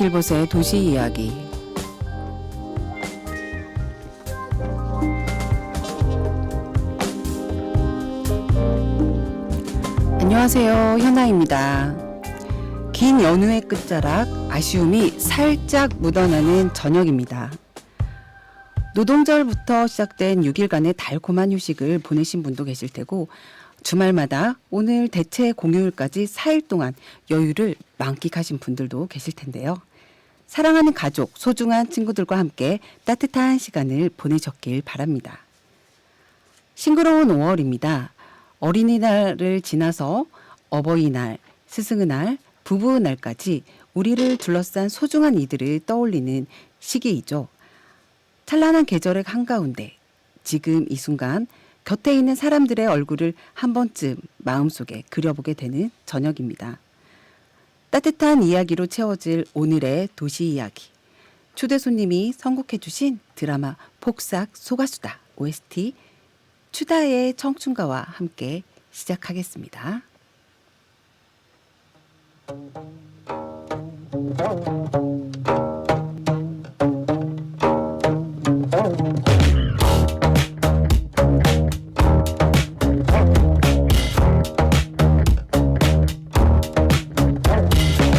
길봇의 도시 이야기. 안녕하세요, 현아입니다. 긴 연휴의 끝자락, 아쉬움이 살짝 묻어나는 저녁입니다. 노동절부터 시작된 6일간의 달콤한 휴식을 보내신 분도 계실 테고, 주말마다 오늘 대체 공휴일까지 4일 동안 여유를 만끽하신 분들도 계실 텐데요. 사랑하는 가족, 소중한 친구들과 함께 따뜻한 시간을 보내셨길 바랍니다. 싱그러운 5월입니다. 어린이날을 지나서 어버이날, 스승의 날, 부부의 날까지 우리를 둘러싼 소중한 이들을 떠올리는 시기이죠. 찬란한 계절의 한가운데 지금 이 순간 곁에 있는 사람들의 얼굴을 한 번쯤 마음속에 그려보게 되는 저녁입니다. 따뜻한 이야기로 채워질 오늘의 도시 이야기. 초대 손님이 선곡해 주신 드라마 폭삭 소가수다 OST 추다의 청춘가와 함께 시작하겠습니다.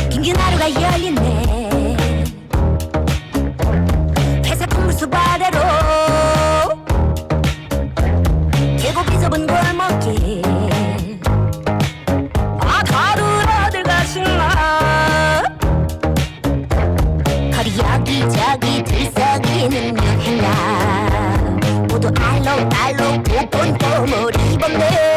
긴긴 하루가 열리네. 회사 건물수 아래로 계곡 비좁은 골목길. 아, 다들 어딜 가시나. 거리 여기저기 들썩이는 여행자 모두 알록달록 옷본 봄을 입었네.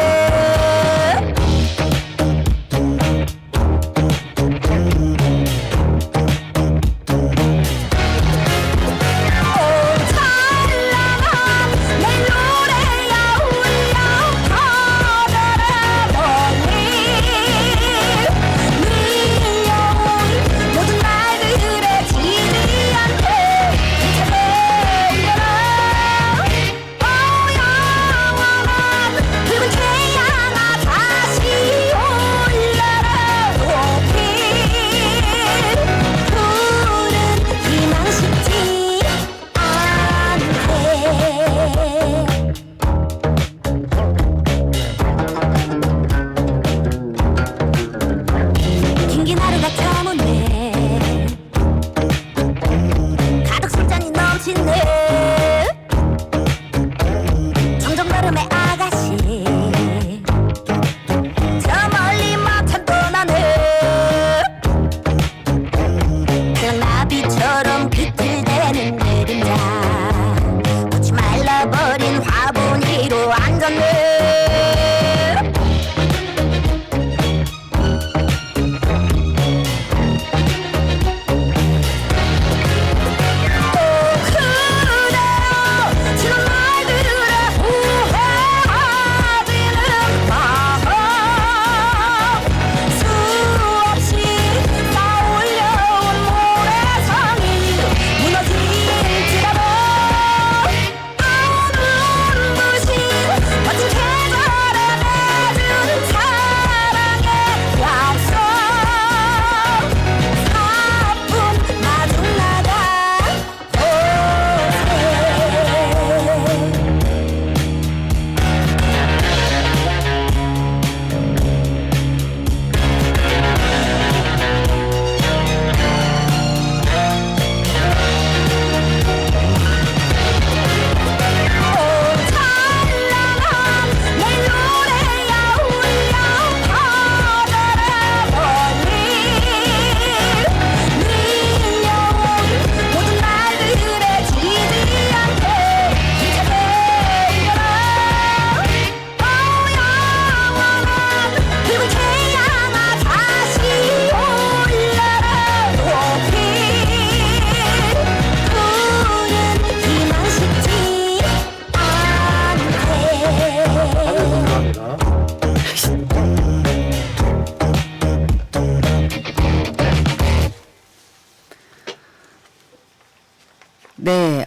네,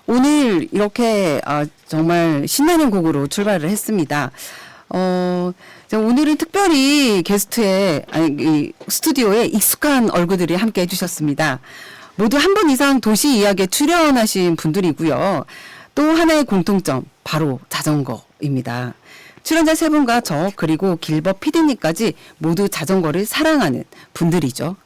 오늘 이렇게 정말 신나는 곡으로 출발을 했습니다. 자, 오늘은 특별히 게스트에, 이 스튜디오에 익숙한 얼굴들이 함께 해주셨습니다. 모두 한 분 이상 도시 이야기에 출연하신 분들이고요. 또 하나의 공통점, 바로 자전거입니다. 출연자 세 분과 저, 그리고 길버 PD님까지 모두 자전거를 사랑하는 분들이죠.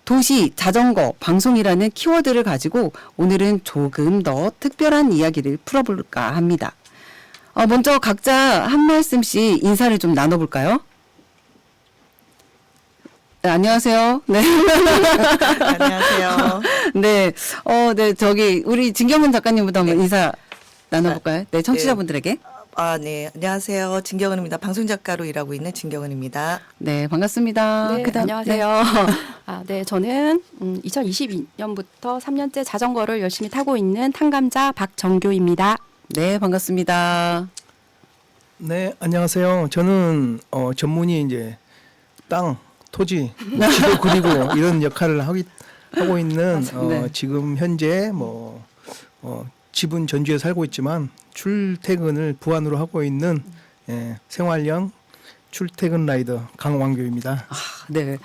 도시, 자전거, 방송이라는 키워드를 가지고 오늘은 조금 더 특별한 이야기를 풀어볼까 합니다. 먼저 각자 한 말씀씩 인사를 좀 나눠볼까요? 네, 안녕하세요. 네. 안녕하세요. 네. 네, 우리 진경은 작가님부터 한번 인사 나눠볼까요? 네, 청취자분들에게. 네. 안녕하세요. 진경은입니다. 방송작가로 일하고 있는 진경은입니다. 네, 반갑습니다. 네, 안녕하세요. 네, 저는 2022년부터 3년째 자전거를 열심히 타고 있는 탕감자 박정교입니다. 네, 반갑습니다. 네, 안녕하세요. 저는 전문이 이제 땅, 토지, 지도 그리고 이런 역할을 하고 있는 네. 지금 현재 집은 전주에 살고 있지만 출퇴근을 부안으로 하고 있는 생활형 출퇴근 라이더 강왕교입니다. 네.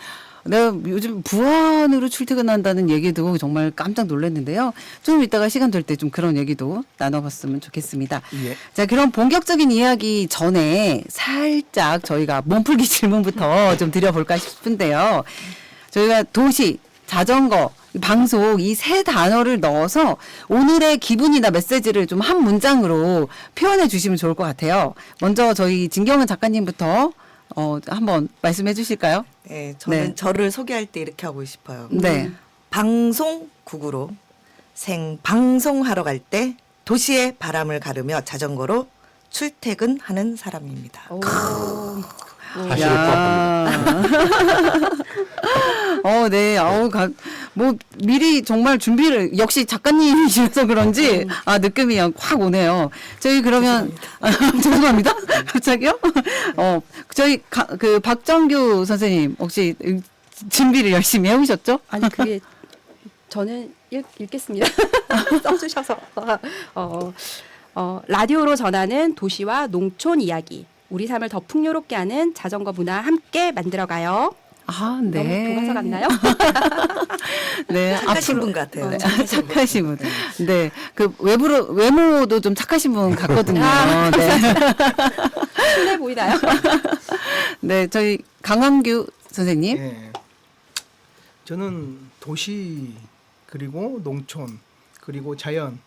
내가 요즘 부안으로 출퇴근한다는 얘기도 정말 깜짝 놀랐는데요. 좀 이따가 시간 될 때 좀 그런 얘기도 나눠봤으면 좋겠습니다. 예. 자, 그럼 본격적인 이야기 전에 살짝 저희가 몸풀기 질문부터 좀 드려볼까 싶은데요. 저희가 도시, 자전거, 방송 이 세 단어를 넣어서 오늘의 기분이나 메시지를 좀 한 문장으로 표현해 주시면 좋을 것 같아요. 먼저 저희 진경은 작가님부터 한번 말씀해 주실까요? 네, 저는 네. 저를 소개할 때 이렇게 하고 싶어요. 네. 방송국으로 생방송하러 갈 때 도시의 바람을 가르며 자전거로 출퇴근하는 사람입니다. 야. 네. 미리 정말 준비를, 역시 작가님이셔서 그런지, 느낌이 확 오네요. 저희 그러면, 죄송합니다. 갑자기요? 저희, 박정규 선생님, 혹시 준비를 열심히 해오셨죠? 아니, 그게 저는 읽겠습니다. 써주셔서. 라디오로 전하는 도시와 농촌 이야기. 우리 삶을 더 풍요롭게 하는 자전거 문화 함께 만들어가요. 네. 너무 교과서 같나요? 네. 착하신 분 같아요. 네. 착하신 분. 네. 외모도 좀 착하신 분 같거든요. 네. 순해 보이나요? 네. 저희 강한규 선생님. 예. 저는 도시 그리고 농촌 그리고 자연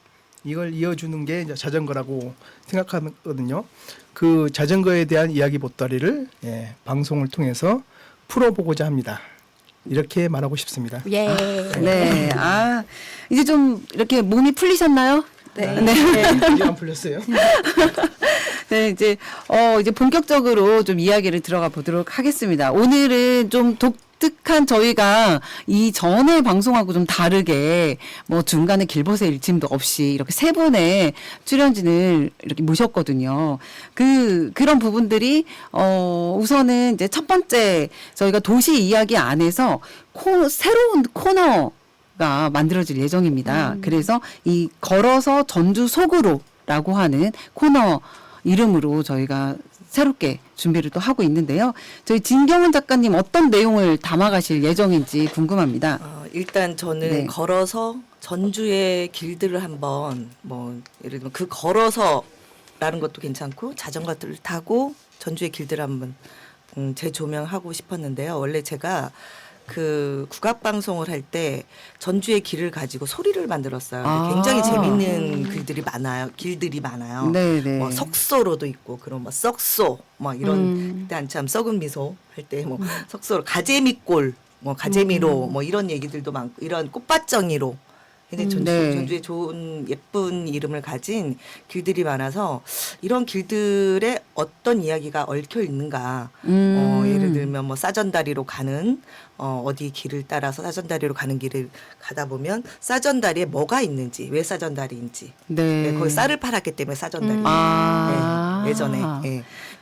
이걸 이어주는 게 이제 자전거라고 생각하거든요. 그 자전거에 대한 이야기 보따리를 방송을 통해서 풀어보고자 합니다. 이렇게 말하고 싶습니다. 예. 네. 이제 좀 이렇게 몸이 풀리셨나요? 네. 이제 안 풀렸어요. 네, 이제 본격적으로 좀 이야기를 들어가 보도록 하겠습니다. 오늘은 좀 독특한 저희가 이전에 방송하고 좀 다르게 중간에 길벗의 일침도 없이 이렇게 세 분의 출연진을 이렇게 모셨거든요. 그런 부분들이 우선은 이제 첫 번째 저희가 도시 이야기 안에서 새로운 코너가 만들어질 예정입니다. 그래서 이 걸어서 전주 속으로라고 하는 코너 이름으로 저희가 새롭게 준비를 또 하고 있는데요. 저희 진경은 작가님 어떤 내용을 담아가실 예정인지 궁금합니다. 일단 저는 네. 걸어서 전주의 길들을 한번 예를 들면 그 걸어서라는 것도 괜찮고 자전거를 타고 전주의 길들을 한번 재조명하고 싶었는데요. 원래 제가 그 국악 방송을 할 때 전주의 길을 가지고 소리를 만들었어요. 굉장히 재밌는 길들이 많아요. 네네. 석소로도 있고 그런 썩소 이런 그때 한참 썩은 미소 할 때 석소로 가재미골 가재미로 이런 얘기들도 많고 이런 꽃밭정이로 근데 네. 전주에 좋은 예쁜 이름을 가진 길들이 많아서 이런 길들에 어떤 이야기가 얽혀 있는가 예를 들면 싸전다리로 가는 어디 길을 따라서 싸전다리로 가는 길을 가다 보면 싸전다리에 뭐가 있는지 왜 싸전다리인지 네. 거기 쌀을 팔았기 때문에 싸전다리 예전에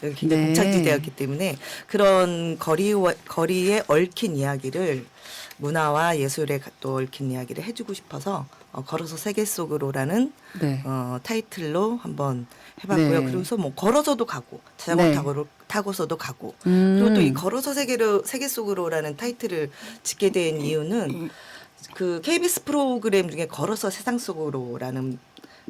여기 굉장히 네. 곡창지대였기 때문에 그런 거리에 얽힌 이야기를 문화와 예술에 또 얽힌 이야기를 해주고 싶어서 걸어서 세계 속으로라는 네. 타이틀로 한번 해봤고요. 네. 그래서 뭐 걸어서도 가고 자전거 네. 타고서도 가고 그리고 또 이 음. 걸어서 세계 속으로라는 타이틀을 짓게 된 이유는 그 KBS 프로그램 중에 걸어서 세상 속으로라는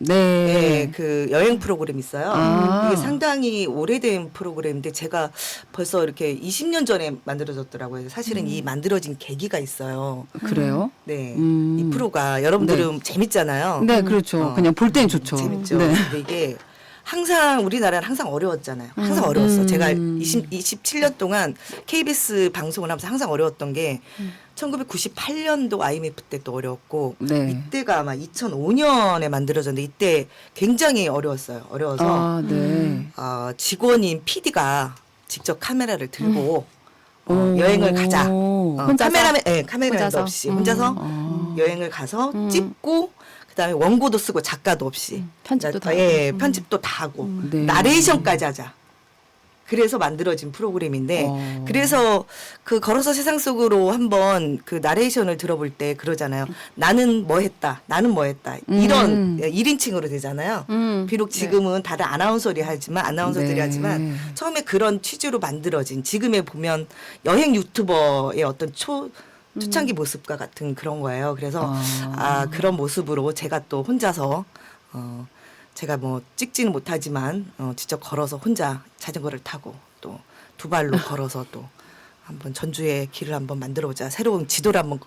네. 네, 그 여행 프로그램 있어요. 아. 이게 상당히 오래된 프로그램인데 제가 벌써 이렇게 20년 전에 만들어졌더라고요. 사실은 이 만들어진 계기가 있어요. 그래요? 네, 음. 이 프로가 여러분들은 재밌잖아요. 네, 그렇죠. 그냥 볼 땐 좋죠. 재밌죠. 네. 근데 이게 항상 우리나라는 항상 어려웠잖아요. 항상 어려웠어. 제가 27년 동안 KBS 방송을 하면서 항상 어려웠던 게 1998년도 IMF 때 또 어려웠고 네. 이때가 아마 2005년에 만들어졌는데 이때 굉장히 어려웠어요. 어려워서 아, 네. 직원인 PD가 직접 카메라를 들고 오. 여행을 가자. 혼자서? 카메라도 혼자서? 없이 혼자서 여행을 가서 찍고 그다음에 원고도 쓰고 작가도 없이 편집도 다 예, 하고. 편집도 다 하고 네. 나레이션까지 하자. 그래서 만들어진 프로그램인데 그래서 그 걸어서 세상 속으로 한번 그 나레이션을 들어볼 때 그러잖아요. 나는 뭐 했다. 나는 뭐 했다. 이런 1인칭으로 되잖아요. 비록 지금은 다들 아나운서들이 네. 하지만 처음에 그런 취지로 만들어진 지금에 보면 여행 유튜버의 어떤 초창기 모습과 같은 그런 거예요. 그래서 그런 모습으로 제가 또 혼자서 제가 뭐 찍지는 못하지만 직접 걸어서 혼자 자전거를 타고 또 두 발로 걸어서 또 한번 전주의 길을 한번 만들어보자. 새로운 지도를 한번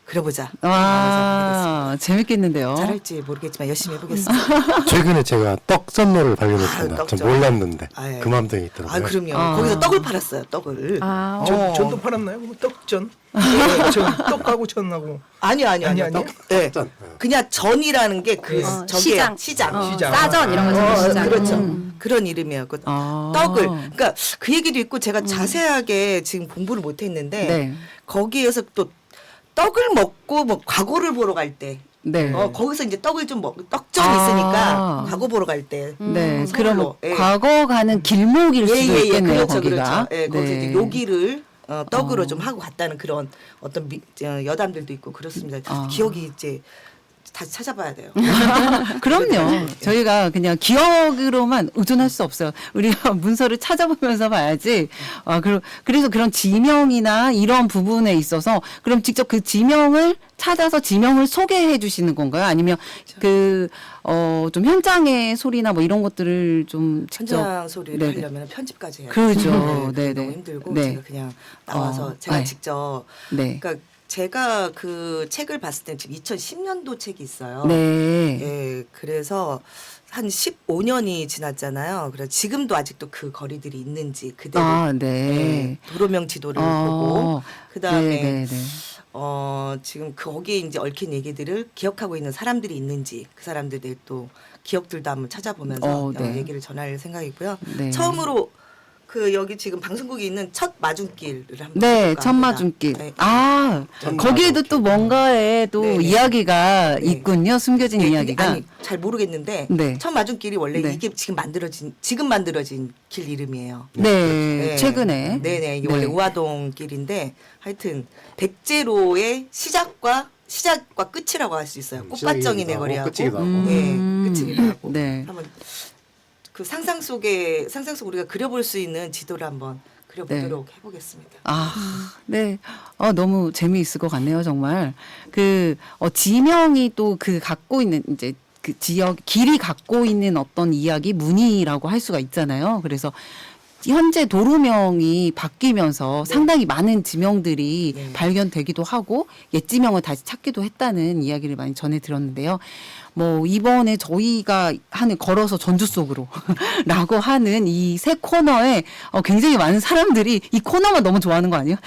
그려보자. 아, 재밌겠는데요. 잘할지 모르겠지만 열심히 해보겠습니다. 최근에 제가 떡 선로를 발견했습니다. 떡 전 전. 몰랐는데 아, 예. 그 맘등이 있더라고요. 그럼요. 거기서 떡을 팔았어요. 떡을. 아, 전도 팔았나요? 그럼 떡전? 네, 떡하고 전하고 아니요. 아니요? 네. 전. 그냥 전이라는 게 그 저게 시장. 시장. 시장. 싸전 이런 거 시장. 그렇죠. 그런 이름이에요. 그 떡을. 그러니까 그 얘기도 있고 제가 자세하게 지금 공부를 못했는데 네. 거기에서 또 떡을 먹고 뭐 과거를 보러 갈 때. 네. 거기서 이제 떡을 좀 떡전 아. 있으니까 과거 보러 갈 때. 네. 서울로. 그럼 예. 과거 가는 길목일 수도 있겠네요, 그렇죠, 거기가. 그렇죠. 예, 거기서 네. 이제 요기를 떡으로 좀 하고 갔다는 그런 어떤 여담들도 있고 그렇습니다. 기억이 이제 다시 찾아봐야 돼요. 그럼요. 저희가 그냥 기억으로만 의존할 수 없어요. 우리가 문서를 찾아보면서 봐야지. 그래서 그런 지명이나 이런 부분에 있어서 그럼 직접 그 지명을 찾아서 지명을 소개해 주시는 건가요? 아니면 좀 현장의 소리나 뭐 이런 것들을 좀 직접. 현장 소리를 네네. 하려면 편집까지 해야 그렇죠. 네, 네네. 너무 힘들고 네. 제가 그냥 나와서 제가 네. 직접 네. 그러니까 제가 그 책을 봤을 때 지금 2010년도 책이 있어요. 네. 예, 그래서 한 15년이 지났잖아요. 그래서 지금도 아직도 그 거리들이 있는지 그대로 네. 예, 도로명 지도를 보고 그다음에 네. 지금 거기에 이제 얽힌 얘기들을 기억하고 있는 사람들이 있는지 그 사람들의 또 기억들도 한번 찾아보면서 네. 얘기를 전할 생각이고요. 네. 처음으로 그 여기 지금 방송국에 있는 첫 마중길을 한번 네, 해볼까 첫 합니다. 마중길. 네. 거기에도 또 뭔가의 또 네. 이야기가 네. 있군요. 숨겨진 네, 이야기가. 아니 잘 모르겠는데 네. 첫 마중길이 원래 네. 이게 지금 만들어진 길 이름이에요. 네, 최근에. 네네 이게 원래 우화동 길인데 하여튼 백제로의 시작과 끝이라고 할 수 있어요. 꽃밭정이 내거리하고 끝이기도 하고. 끝이기도 하고. 네. 한번 그 상상 속 우리가 그려볼 수 있는 지도를 한번 그려보도록 해보겠습니다. 네. 너무 재미있을 것 같네요, 정말. 지명이 또 갖고 있는 이제 그 지역, 길이 갖고 있는 어떤 이야기, 문의라고 할 수가 있잖아요. 그래서 현재 도로명이 바뀌면서 상당히 많은 지명들이 네. 발견되기도 하고 옛 지명을 다시 찾기도 했다는 이야기를 많이 전해 들었는데요. 이번에 저희가 하는 걸어서 전주 속으로 라고 하는 이 새 코너에 굉장히 많은 사람들이 이 코너만 너무 좋아하는 거 아니에요?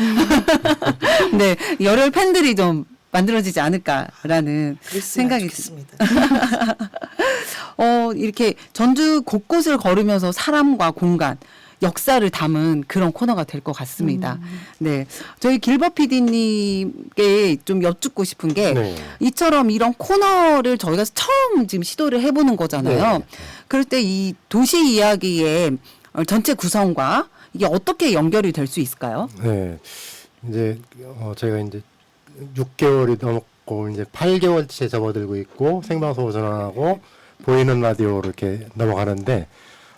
네, 열혈 팬들이 좀 만들어지지 않을까라는 생각이 좋겠습니다. 이렇게 전주 곳곳을 걸으면서 사람과 공간, 역사를 담은 그런 코너가 될 것 같습니다. 네. 저희 길버 PD님께 좀 여쭙고 싶은 게 네. 이처럼 이런 코너를 저희가 처음 지금 시도를 해보는 거잖아요. 네. 그럴 때 이 도시 이야기의 전체 구성과 이게 어떻게 연결이 될 수 있을까요? 네. 이제 저희가 이제 6개월이 넘었고 이제 8개월째 접어들고 있고 생방송으로 전환하고 보이는 라디오로 이렇게 넘어가는데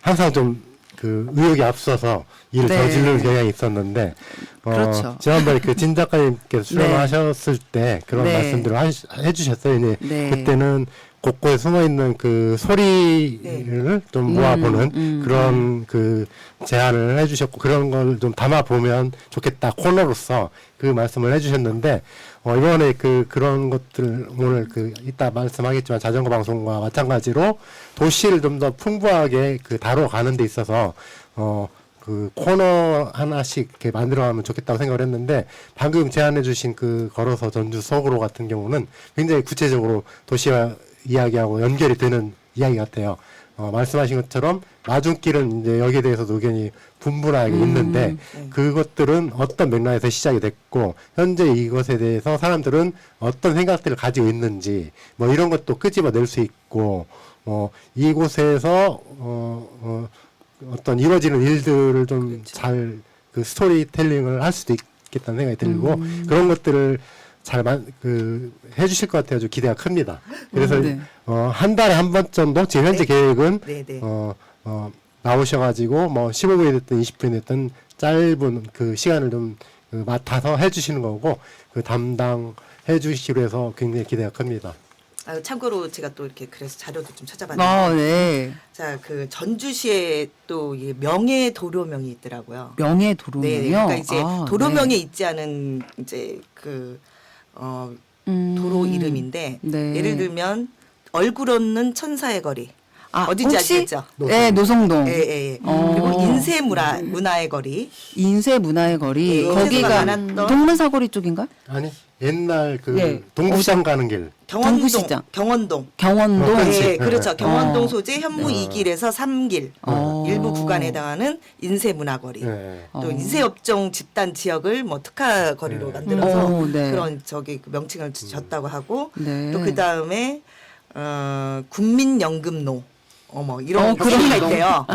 항상 좀 그 의욕이 앞서서 일을 네. 저지르는 경향이 있었는데 그렇죠. 지난번에 그 진 작가님께서 출연하셨을 때 그런 네. 말씀들을 해주셨어요. 이제 네. 그때는 곳곳에 숨어 있는 그 소리를 좀 모아보는 그런 그 제안을 해주셨고 그런 걸 좀 담아 보면 좋겠다 코너로서 그 말씀을 해주셨는데 이번에 그런 것들 오늘 이따 말씀하겠지만 자전거 방송과 마찬가지로 도시를 좀 더 풍부하게 다뤄가는 데 있어서 그 코너 하나씩 이렇게 만들어가면 좋겠다고 생각을 했는데 방금 제안해주신 그 걸어서 전주 서구로 같은 경우는 굉장히 구체적으로 도시와 이야기하고 연결이 되는 이야기 같아요. 말씀하신 것처럼 마중길은 이제 여기에 대해서도 의견이 분분하게 있는데 그것들은 어떤 맥락에서 시작이 됐고 현재 이것에 대해서 사람들은 어떤 생각들을 가지고 있는지 뭐 이런 것도 끄집어낼 수 있고 이곳에서 어떤 이루어지는 일들을 좀 잘 그 스토리텔링을 할 수도 있겠다는 생각이 들고 그런 것들을 잘 해주실 것 같아요. 기대가 큽니다. 그래서 네. 한 달에 한 번 정도 지금 현재 계획은 네, 네. 나오셔가지고 뭐 15분이 됐든 20분이 됐든 짧은 그 시간을 좀 맡아서 해주시는 거고 그 담당해 주시기로 해서 굉장히 기대가 큽니다. 참고로 제가 또 이렇게 그래서 자료도 좀 찾아봤는데 네. 자, 그 전주시에 또 이 명예 도로명이 있더라고요. 명예 네, 도로명이요. 그러니까 이제 아, 도로명에 네. 있지 않은 이제 도로 이름인데 네. 예를 들면 얼굴 없는 천사의 거리 어딘지 혹시? 아시겠죠? 네, 노성동. 예, 예, 예. 어. 그리고 인쇄 문화의 거리. 인쇄 문화의 거리. 예, 거기가 인쇄가 많았던- 동문사거리 쪽인가? 아니 옛날 네. 동부시장 가는 길 경부시장. 경원동. 경원동. 그렇지. 예, 그렇죠. 경원동 어. 소재 현무 2길에서 3길 어. 일부 구간에 해당하는 인쇄 문화거리. 네. 또 인쇄업종 집단 지역을 뭐 특화 거리로 네. 만들어서 네. 그런 그 명칭을 줬다고 하고 네. 또 그 다음에 국민연금로 이런 그런 거리가 거. 있대요.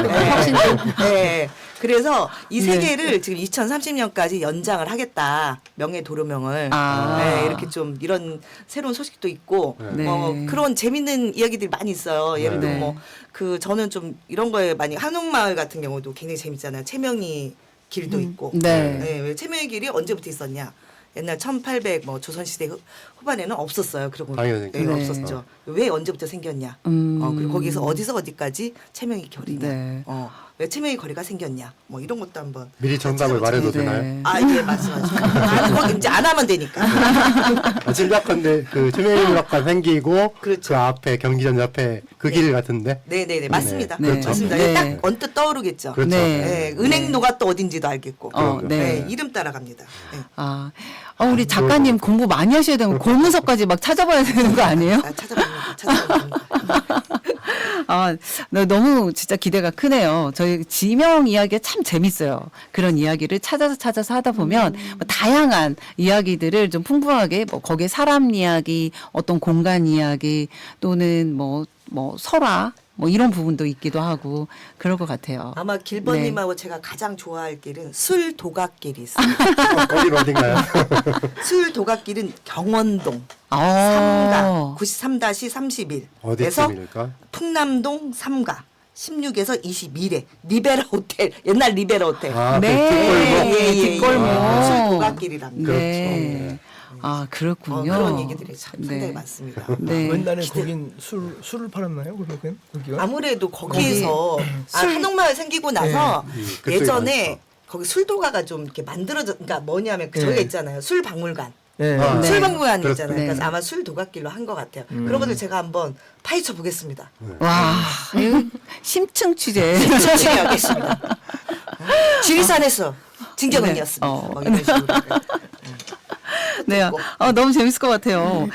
네. 그래서 이 세 네. 개를 지금 2030년까지 연장을 하겠다. 명예 도로명을. 아. 네, 이렇게 좀 이런 새로운 소식도 있고 네. 그런 재밌는 이야기들이 많이 있어요. 예를 네. 들면 저는 좀 이런 거에 많이 한옥마을 같은 경우도 굉장히 재밌잖아요. 채명이 길도 있고. 네. 왜 채명이 길이 언제부터 있었냐? 옛날 1800 조선시대 후반에는 없었어요. 그런 거 당연히 네, 네. 없었죠. 왜 언제부터 생겼냐? 그리고 거기서 어디서 어디까지 채명이 거리냐? 네. 왜 채명이 거리가 생겼냐? 뭐 이런 것도 한번 미리 정답을 말해도 네. 되나요? 예, 말씀하시죠. 그거 이제 안 하면 되니까. 짐작컨대 그 투명인문학관 생기고 그렇죠. 그 앞에 경기전 옆에 그 길 같은데 네네네 맞습니다. 네. 맞습니다. 네. 딱 언뜻 떠오르겠죠. 그렇죠. 네. 은행로가 또 어딘지도 알겠고. 네. 이름 따라갑니다. 네. 우리 작가님 공부 많이 하셔야 되고 골문서까지 막 찾아봐야 되는 거 아니에요? 찾아봅니다. 너무 진짜 기대가 크네요. 저희 지명 이야기가 참 재밌어요. 그런 이야기를 찾아서 하다 보면 뭐 다양한 이야기들을 좀 풍부하게 거기에 사람 이야기, 어떤 공간 이야기 또는 뭐 설화 이런 부분도 있기도 하고 그럴 것 같아요. 아마 길번님하고 제가 가장 좋아할 길은 술 도각길이 있어요. 거기는 어딘가요? 술 도각길은 경원동 아. 3가 93-31에서 어디쯤일까? 풍남동 3가 16에서 21에 리베라 호텔 옛날 리베라 호텔 네. 뒷골목. 술 도각길이랍니다. 네. 그렇군요. 그런 얘기들이 참 상당히 네. 많습니다. 네. 옛날에 거긴 술을 팔았나요? 거기가? 아무래도 거기에서 한옥마을 생기고 나서 그쪽이 예전에 많죠. 거기 술도가가 좀 이렇게 그러니까 뭐냐면 네. 저희가 있잖아요. 술박물관. 네. 아, 네. 술박물관이 그렇죠. 있잖아요. 그래서 네. 아마 술도각길로 한 것 같아요. 그런 것들 제가 한번 파헤쳐 보겠습니다. 와, 이거 심층 취재. 진행하겠습니다. 지리산에서 진경은이었습니다. 네. 뭐 이런 식으로. 네, 너무 재밌을 것 같아요.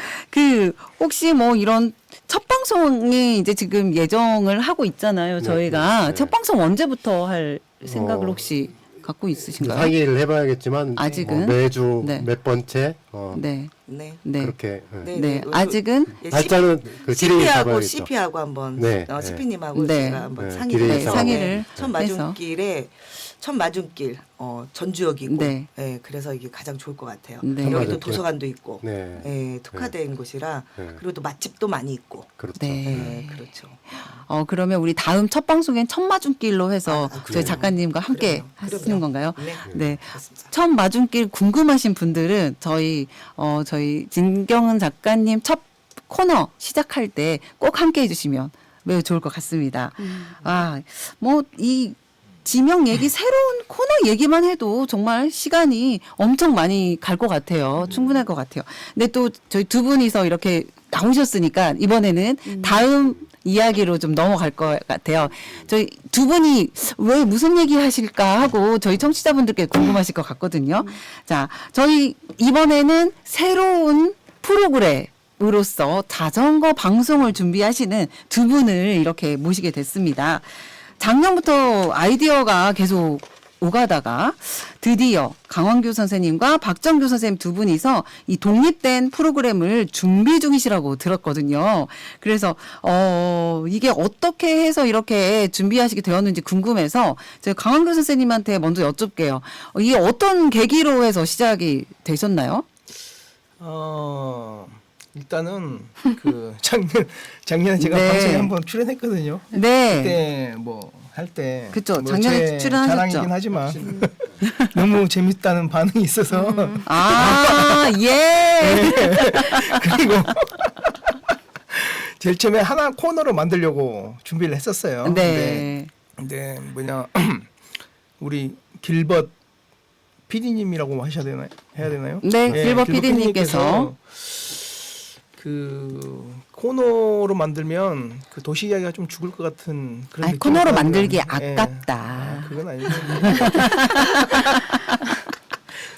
혹시 이런 첫 방송이 이제 지금 예정을 하고 있잖아요. 저희가 네. 첫 방송 언제부터 할 생각을 혹시 갖고 있으신가요? 상의를 해봐야겠지만 아직은? 매주 네. 몇 번째 네, 네. 네, 그렇게 네. 아직은 예, 날짜는 그 질의를 CP하고 잡아야겠죠. CP하고 한번 네. CP님하고 네. 제가 한번 네. 상의를 질의를 해서 상의를 첫 해서. 마중길에 첫 맞은길 전주역이고, 네. 예, 그래서 이게 가장 좋을 것 같아요. 네. 여기도 맞은길. 도서관도 있고, 네. 예, 특화된 곳이라 네. 그리고 또 맛집도 많이 있고, 그렇죠. 네. 예, 그렇죠. 그러면 우리 다음 첫 방송엔 첫 마중길로 해서 아, 저희 작가님과 함께 그럼요. 하시는 건가요? 네, 네. 그렇습니다. 첫 마중길 궁금하신 분들은 저희 진경은 작가님 첫 코너 시작할 때 꼭 함께 해주시면 매우 좋을 것 같습니다. 뭐 이 지명 얘기 새로운 코너 얘기만 해도 정말 시간이 엄청 많이 갈 것 같아요. 충분할 것 같아요. 근데 또 저희 두 분이서 이렇게 나오셨으니까 이번에는 다음 이야기로 좀 넘어갈 것 같아요. 저희 두 분이 왜 무슨 얘기 하실까 하고 저희 청취자분들께 궁금하실 것 같거든요. 자, 저희 이번에는 새로운 프로그램으로서 자전거 방송을 준비하시는 두 분을 이렇게 모시게 됐습니다. 작년부터 아이디어가 계속 오가다가 드디어 강원규 선생님과 박정규 선생님 두 분이서 이 독립된 프로그램을 준비 중이시라고 들었거든요. 그래서 이게 어떻게 해서 이렇게 준비하시게 되었는지 궁금해서 제가 강원규 선생님한테 먼저 여쭙게요. 이게 어떤 계기로 해서 시작이 되셨나요? 일단은 그 작년에 제가 네. 방송에 한번 출연했거든요. 네. 그때 뭐 할 때 그쵸. 작년에 출연하셨죠. 자랑이긴 하지만 너무 재밌다는 반응이 있어서 아, 예. 그리고 제일 처음에 하나 코너로 만들려고 준비를 했었어요. 네. 근데 뭐냐 우리 길벗 PD님이라고 하셔야 되나요? 해야 되나요? 네, 길벗 PD님께서 그 코너로 만들면 그 도시 이야기가 좀 죽을 것 같은 그런 아니, 느낌이 코너로 들어요. 만들기 예. 아깝다. 그건 아니고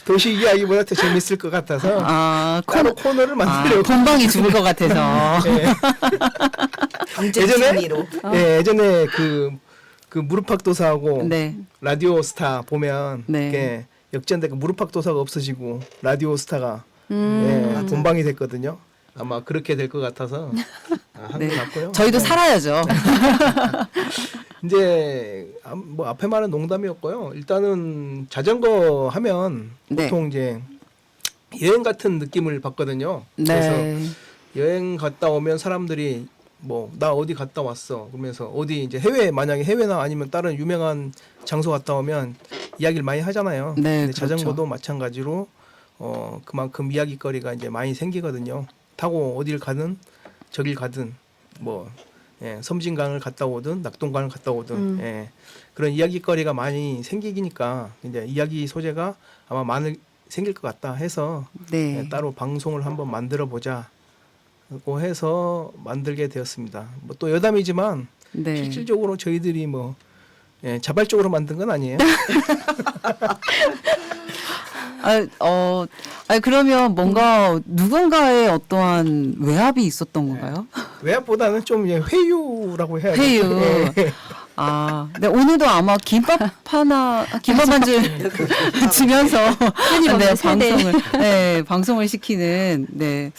도시 이야기보다 더 재밌을 것 같아서 따로 코너를 만들려고 본방이 죽을 것 같아서. 경제 예전에 심리로. 예전에 그 무릎팍도사하고 네. 라디오 스타 보면 네. 이렇게 역전되고 무릎팍도사가 없어지고 라디오 스타가 본방이 됐거든요. 아마 그렇게 될 것 같아서 한 네. 것 같고요. 저희도 살아야죠. 이제 뭐 앞에 말은 농담이었고요. 일단은 자전거 하면 네. 보통 이제 여행 같은 느낌을 받거든요. 그래서 네. 여행 갔다 오면 사람들이 뭐 나 어디 갔다 왔어 그러면서 어디 이제 만약에 해외나 아니면 다른 유명한 장소 갔다 오면 이야기를 많이 하잖아요. 네, 근데 그렇죠. 자전거도 마찬가지로 그만큼 이야기거리가 이제 많이 생기거든요. 타고 어딜 가든 저길 가든 뭐 섬진강을 갔다 오든 낙동강을 갔다 오든 그런 이야기거리가 많이 생기니까 이제 이야기 소재가 아마 많이 생길 것 같다 해서 네. 따로 방송을 한번 만들어 보자고 해서 만들게 되었습니다. 뭐 또 여담이지만 네. 실질적으로 저희들이 뭐 자발적으로 만든 건 아니에요. 그러면 뭔가 누군가의 어떠한 외압이 있었던 건가요? 외압보다는 좀 회유라고 해야 돼요. 회유. 네, 오늘도 아마 김밥 반줄 주면서 없는 세대. 방송을 시키는, 네.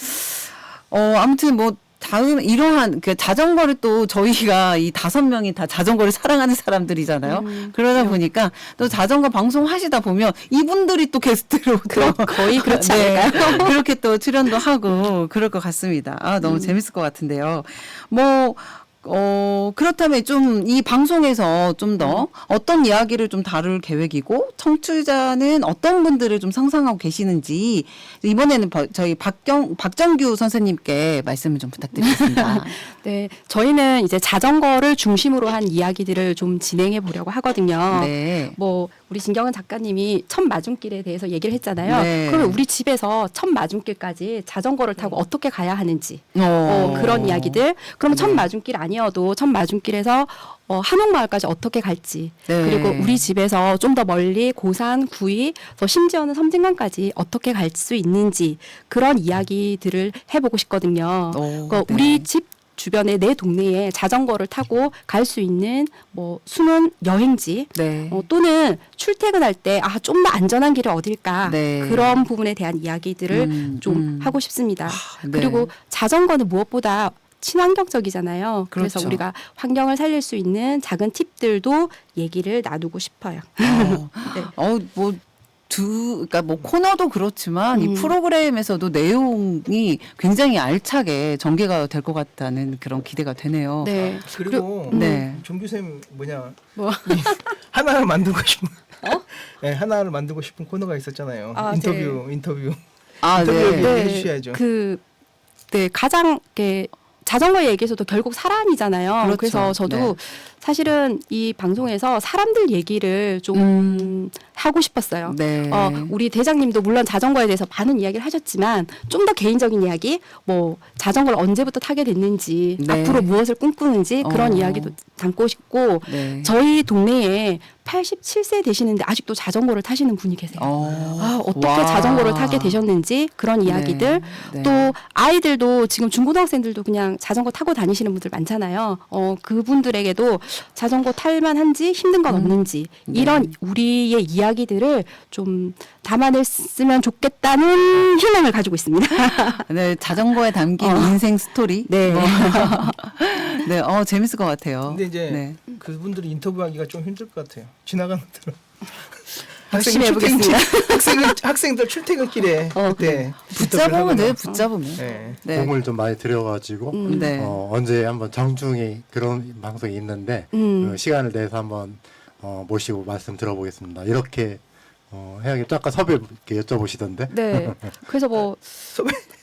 아무튼 뭐, 다음 이러한 그 자전거를 또 저희가 이 5명이 다 자전거를 사랑하는 사람들이잖아요. 그러다 보니까 또 자전거 방송 하시다 보면 이분들이 또 게스트로 거의 그렇지 않을까요? 그렇게 또 출연도 하고 그럴 것 같습니다. 너무 재밌을 것 같은데요. 뭐 그렇다면 좀 이 방송에서 좀 더 어떤 이야기를 좀 다룰 계획이고 청취자는 어떤 분들을 좀 상상하고 계시는지 이번에는 저희 박정규 선생님께 말씀을 좀 부탁드리겠습니다. 네, 저희는 이제 자전거를 중심으로 한 이야기들을 좀 진행해 보려고 하거든요. 네. 뭐 우리 진경은 작가님이 첫 마중길에 대해서 얘기를 했잖아요. 네. 그러면 우리 집에서 첫 마중길까지 자전거를 타고 어떻게 가야 하는지 어. 그런 이야기들. 그러면 첫 네. 마중길 아니어도 첫 마중길에서 한옥마을까지 어떻게 갈지 네. 그리고 우리 집에서 좀 더 멀리 고산, 구리, 더 심지어는 섬진강까지 어떻게 갈 수 있는지 그런 이야기들을 해보고 싶거든요. 그러니까 네. 우리 집 주변에 내 동네에 자전거를 타고 갈 수 있는 뭐 숨은 여행지 네. 또는 출퇴근할 때 좀 더 안전한 길이 어딜까 네. 그런 부분에 대한 이야기들을 좀 하고 싶습니다. 네. 그리고 자전거는 무엇보다 친환경적이잖아요. 그래서 그렇죠. 우리가 환경을 살릴 수 있는 작은 팁들도 얘기를 나누고 싶어요. 그러니까 뭐 코너도 그렇지만 이 프로그램에서도 내용이 굉장히 알차게 전개가 될 것 같다는 그런 기대가 되네요. 네. 그리고 네. 정규쌤 뭐냐 뭐? 하나를 만들고 싶은 네, 하나를 만들고 싶은 코너가 있었잖아요. 아, 인터뷰 네. 해주셔야죠. 가장 자전거 얘기에서도 결국 사람이잖아요. 그렇죠. 그래서 저도 네. 사실은 이 방송에서 사람들 얘기를 좀 하고 싶었어요. 네. 우리 대장님도 물론 자전거에 대해서 많은 이야기를 하셨지만 좀 더 개인적인 이야기, 뭐 자전거를 언제부터 타게 됐는지, 네. 앞으로 무엇을 꿈꾸는지 그런 이야기도 담고 싶고 네. 저희 동네에 87세 되시는데 아직도 자전거를 타시는 분이 계세요. 어떻게 와. 자전거를 타게 되셨는지 그런 이야기들 네. 또 아이들도 지금 중고등학생들도 그냥 자전거 타고 다니시는 분들 많잖아요. 그분들에게도 자전거 탈만한지 힘든 건 없는지 네. 이런 우리의 이야기들을 좀 담아냈으면 좋겠다는 희망을 가지고 있습니다. 네, 자전거에 담긴 인생 스토리. 네. 네, 재밌을 것 같아요. 근데 이제 네. 그분들이 인터뷰하기가 좀 힘들 것 같아요. 지나가는 분들은. 열심히 해보겠습니다. 학생들 출퇴근길에 그때 붙잡으면 돼요, 붙잡으면. 네. 네. 공을 좀 많이 들여가지고 네. 언제 한번 정중히 그런 방송이 있는데 시간을 내서 한번 모시고 말씀 들어보겠습니다. 이렇게 해야겠죠. 아까 섭외 이렇게 여쭤보시던데. 네. 그래서 뭐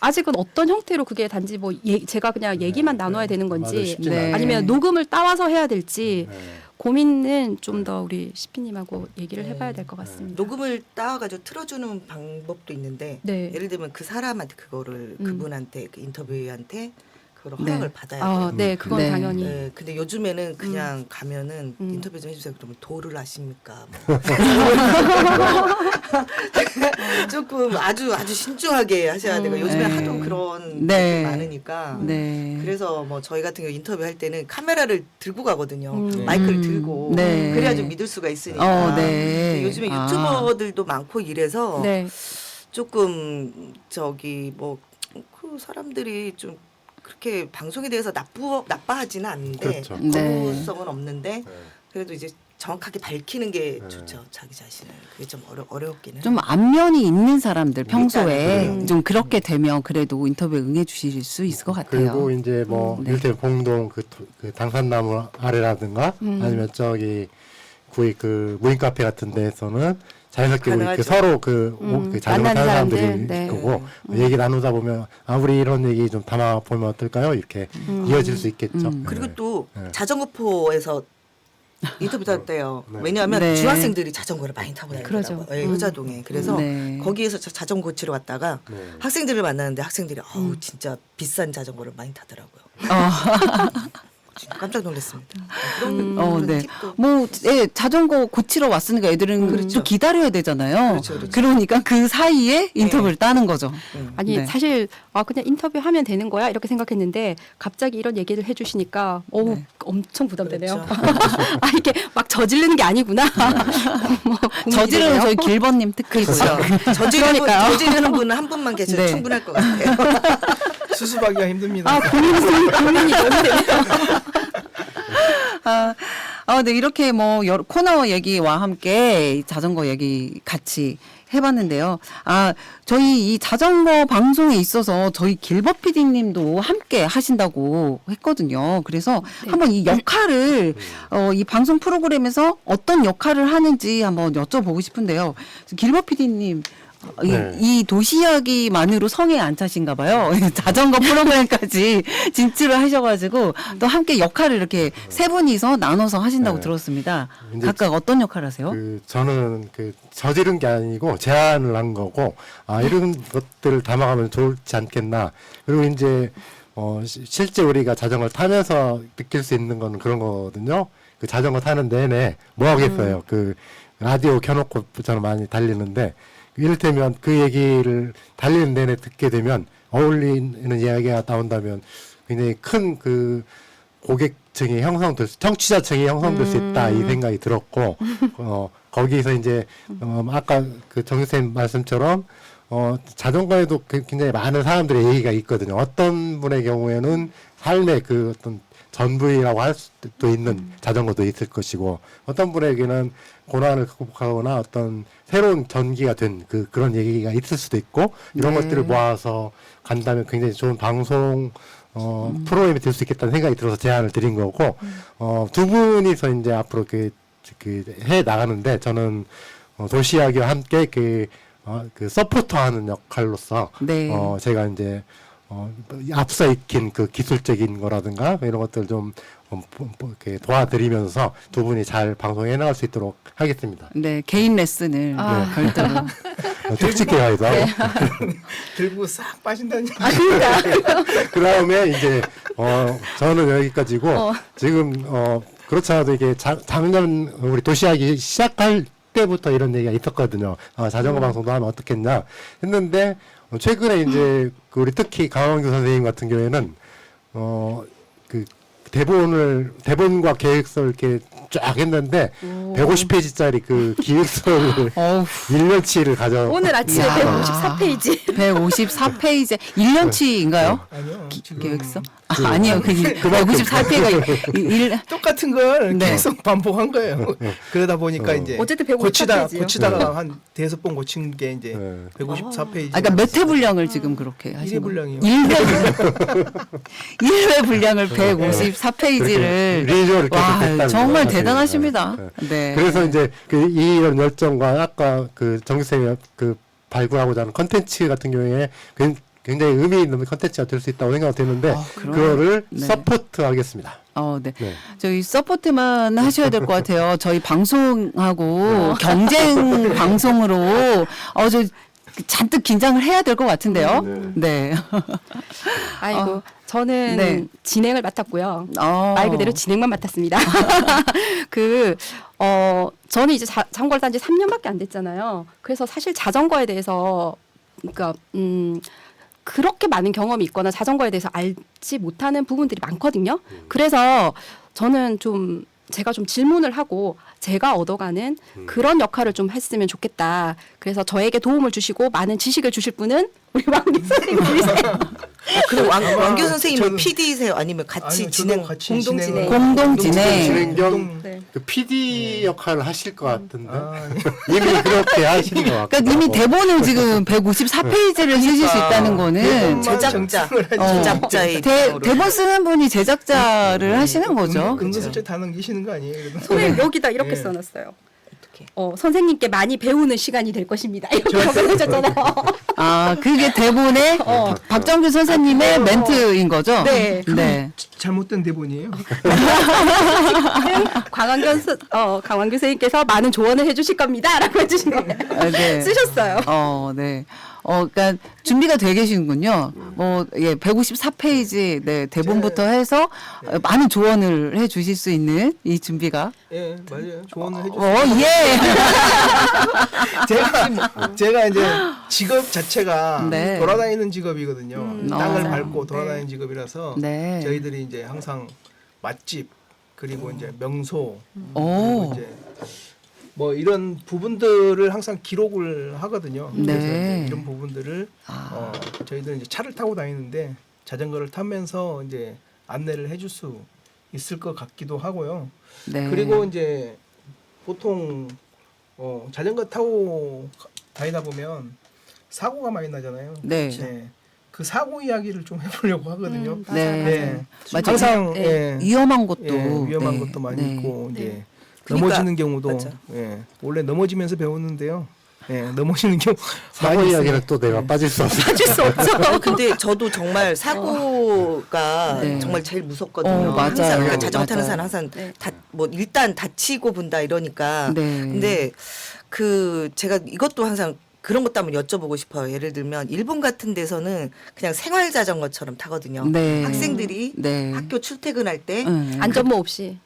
아직은 어떤 형태로 그게 단지 뭐 제가 그냥 얘기만 나눠야 되는 맞아요. 건지 쉽지는 네. 않아요. 아니면 녹음을 따와서 해야 될지 네. 고민은 좀 더 우리 시피님하고 얘기를 해봐야 될 것 같습니다. 녹음을 따와가지고 틀어주는 방법도 있는데 네. 예를 들면 그 사람한테 그거를 그분한테 그 인터뷰한테 그걸 네. 허락을 받아야 돼요. 네, 그건 네. 당연히. 네, 근데 요즘에는 그냥 가면은 인터뷰 좀 해주세요. 그러면 도를 아십니까? 조금 아주 신중하게 하셔야 되고 요즘에 네. 하도 그런 네. 것들이 많으니까 네. 그래서 뭐 저희 같은 경우 인터뷰 할 때는 카메라를 들고 가거든요. 마이크를 들고 네. 그래야 좀 믿을 수가 있으니까. 네. 근데 요즘에 아. 유튜버들도 많고 이래서 네. 조금 뭐 그 사람들이 좀 그렇게 방송에 대해서 나빠하지는 않는데 그렇죠. 거부성은 없는데 그래도 이제 정확하게 밝히는 게 좋죠. 자기 자신을. 그게 좀 어렵기는 해요. 좀 안면이 있는 사람들 평소에 있잖아요. 좀 그렇게 되면 그래도 인터뷰에 응해 주실 수 있을 것 같아요. 그리고 이제 뭐 네. 일대 봉동 그 당산나무 아래라든가 아니면 저기 구이 그 무인 카페 같은 데에서는 자연스럽게 우리 가능하죠. 서로 그 자전거 만나는 타는 사람들이 사람들, 네. 거고 얘기 나누다 보면 우리 이런 얘기 좀 담아 보면 어떨까요? 이렇게 이어질 수 있겠죠. 그리고 네. 또 네. 자전거포에서 인터뷰 했대요. 네. 왜냐하면 네. 중학생들이 자전거를 많이 타고 다니더라고요. 그러죠. 예, 효자동에. 그래서 네. 거기에서 자전거 고치러 갔다가 네. 학생들을 만나는데 학생들이 진짜 비싼 자전거를 많이 타더라고요. 진짜 깜짝 놀랐습니다. 그런 네. 팁도 자전거 고치러 왔으니까 애들은 그렇죠. 또 기다려야 되잖아요. 그렇죠. 러니까 그 사이에 인터뷰를 따는 거죠. 아니 네. 사실 그냥 인터뷰하면 되는 거야 이렇게 생각했는데 갑자기 이런 얘기를 해주시니까 네. 엄청 부담되네요. 그렇죠. 이렇게 막 저지르는 게 아니구나. 뭐 저지르는 저희 길버님 특기고요. 그러니까요. 저지르는 분은 한 분만 계셔도 네. 충분할 것 같아요. 수습하기가 힘듭니다. 고민이 너무 되네요. 네, 이렇게 뭐 코너 얘기와 함께 자전거 얘기 같이 해봤는데요. 저희 이 자전거 방송에 있어서 저희 길버 PD님도 함께 하신다고 했거든요. 그래서 한번 이 역할을 이 방송 프로그램에서 어떤 역할을 하는지 한번 여쭤보고 싶은데요. 길버 PD님. 네. 이 도시 이야기만으로 성에 안 차신가 봐요. 자전거 프로그램까지 진출을 하셔가지고 또 함께 역할을 이렇게 세 분이서 나눠서 하신다고 네. 들었습니다. 이제 각각 어떤 역할 하세요? 저는 저지른 게 아니고 제안을 한 거고 이런 것들을 담아가면 좋지 않겠나. 그리고 이제 실제 우리가 자전거를 타면서 느낄 수 있는 건 그런 거거든요. 그 자전거 타는 내내 뭐 하겠어요. 그 라디오 켜놓고 저는 많이 달리는데 이를테면 그 얘기를 달리는 내내 듣게 되면 어울리는 이야기가 나온다면 굉장히 큰 그 고객층이 청취자층이 형성될 수 있다 이 생각이 들었고 거기서 이제 아까 그 정유쌤 말씀처럼 자전거에도 굉장히 많은 사람들의 얘기가 있거든요. 어떤 분의 경우에는 삶의 그 어떤 전부이라고 할 수도 있는 자전거도 있을 것이고, 어떤 분에게는 고난을 극복하거나 어떤 새로운 전기가 된 그런 얘기가 있을 수도 있고, 이런 네. 것들을 모아서 간다면 굉장히 좋은 방송 프로그램이 될 수 있겠다는 생각이 들어서 제안을 드린 거고, 두 분이서 이제 앞으로 해 나가는데, 저는 도시 이야기와 함께 그 서포터하는 역할로서 네. 제가 이제 앞서 익힌 그 기술적인 거라든가 이런 것들 좀 이렇게 도와드리면서 두 분이 잘 방송해 나갈 수 있도록 하겠습니다. 네, 개인 레슨을 별도로. 특집 개화에도 하고. 들고 싹 빠진다는 얘기. 그 다음에 이제 저는 여기까지고 지금 그렇지 않아도 이게 작년 우리 도시락이 시작할 때부터 이런 얘기가 있었거든요. 자전거 방송도 하면 어떻겠냐 했는데, 최근에 이제 우리 특히 강원규 선생님 같은 경우에는 그 대본과 계획서를 이렇게 쫙 했는데 150페이지짜리 그 기획서를 1년치를 가져. 오늘 아침에 야. 154페이지. 154페이지 1년치인가요? 아니요. 지금 계획서? 아니요. 그 154페이지가 똑같은 걸 네. 계속 반복한 거예요. 그러다 보니까 이제 어쨌든 154페이지요. 고치다가 한 5번 고친 게 이제 네. 154페이지. 그러니까 몇 회 분량을 지금 그렇게 하신 일회 거예요? 분량이요. 1회 분량을 154페이지를 리조를 계속 와, 했다는 정말 거죠. 대단하십니다. 네. 네. 그래서 이제 이런 열정과 아까 정규 쌤이 발굴하고자 하는 컨텐츠 같은 경우에 굉장히 의미 있는 컨텐츠가 될 수 있다고 생각되는데, 그거를 네. 서포트하겠습니다. 네. 네. 저희 서포트만 하셔야 될 것 같아요. 저희 방송하고 경쟁 방송으로 저 잔뜩 긴장을 해야 될 것 같은데요. 네. 아이고, 저는 네. 진행을 맡았고요. 말 그대로 진행만 맡았습니다. 저는 이제 자전거를 딴 지 3년밖에 안 됐잖아요. 그래서 사실 자전거에 대해서, 그러니까, 그렇게 많은 경험이 있거나 자전거에 대해서 알지 못하는 부분들이 많거든요. 그래서 저는 제가 좀 질문을 하고 제가 얻어가는 그런 역할을 좀 했으면 좋겠다. 그래서 저에게 도움을 주시고 많은 지식을 주실 분은 우리 왕기 선생님이세요. 그럼 왕교 선생님은 저는- PD세요? 아니면 같이 아니요, 진행? 저도 같이 공동 진행을- 진행. 공동 진행. 진행 겸 공동- 네. PD 역할을 하실 것 같은데 네. 이미 그렇게 하시는 것 같고. 그러니까 이미 대본을 지금 154페이지를 쓰실 수 있다는 거는 제작자. 어, 제작자의 입장으로. 대본 쓰는 분이 제작자를 하시는 거죠. 은근슬쩍 다 넘기시는 거 아니에요? 그래도? 선생님 여기다 이렇게 네. 써놨어요. 어떻게? 선생님께 많이 배우는 시간이 될 것입니다. 이렇게 적어주셨잖아요. 그게 대본의 박정규 선생님의 멘트인 거죠? 네. 네. 잘못된 대본이에요. 강wan규 선생님께서 많은 조언을 해주실 겁니다라고 해주신 거예요. 네. 쓰셨어요. 네. 그러니까 준비가 돼 계시는군요. 154페이지 대본부터 해서 많은 조언을 해 주실 수 있는 이 준비가. 예, 맞아요. 조언을 해주세요. 예. 제가 이제 직업 자체가 네. 돌아다니는 직업이거든요. 땅을 아. 밟고 돌아다니는 직업이라서 네. 저희들이 이제 항상 맛집 그리고 이제 명소 오. 그리고 이제 뭐 이런 부분들을 항상 기록을 하거든요. 그래서 네. 이제 이런 부분들을 저희들은 이제 차를 타고 다니는데 자전거를 타면서 이제 안내를 해줄 수 있을 것 같기도 하고요. 네. 그리고 이제 보통 자전거 타고 다니다 보면 사고가 많이 나잖아요. 네. 그 사고 이야기를 좀 해보려고 하거든요. 네. 네. 맞아요. 항상 예. 위험한 것도 위험한 네. 것도 많이 네. 있고 이제 그러니까, 넘어지는 경우도 맞아. 원래 넘어지면서 배우는데요. 넘어지는 경우 사고 많이 이야기는 있어요. 또 내가 빠질 수 없어. 빠질 수 없죠. 근데 저도 정말 사고가 네. 정말 제일 무섭거든요. 맞아요. 항상 그러니까 자전거 타는 맞아요. 사람 항상 일단 다치고 본다 이러니까. 네. 근데 제가 이것도 항상 그런 것도 한번 여쭤보고 싶어요. 예를 들면 일본 같은 데서는 그냥 생활 자전거처럼 타거든요. 네. 학생들이 네. 학교 출퇴근할 때 안전모 없이.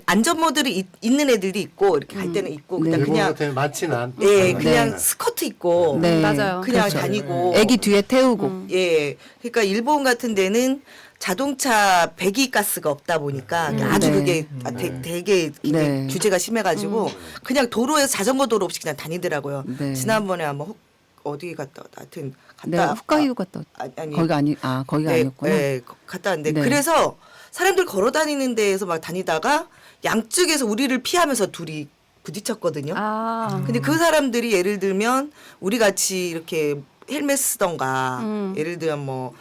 안전모들이 있는 애들이 있고 이렇게 갈 때는 있고 네. 그다음 일본 그냥 같은 많지는 않. 그냥 스커트 입고 네. 맞아요. 그냥 그렇죠. 다니고 애기 뒤에 태우고. 예. 그러니까 일본 같은 데는 자동차 배기가스가 없다 보니까 아주 네. 그게 되게 네. 규제가 심해가지고 그냥 도로에 자전거 도로 없이 그냥 다니더라고요. 네. 지난번에 아마 어디 갔다 하여튼 갔다 네, 홋카이도 갔다. 아니 거기가 네, 아니었구나. 네, 갔다 왔는데 네. 그래서 사람들 걸어 다니는 데에서 막 다니다가 양쪽에서 우리를 피하면서 둘이 부딪혔거든요. 아. 근데 그 사람들이 예를 들면 우리 같이 이렇게 헬멧 쓰던가 예를 들면 뭐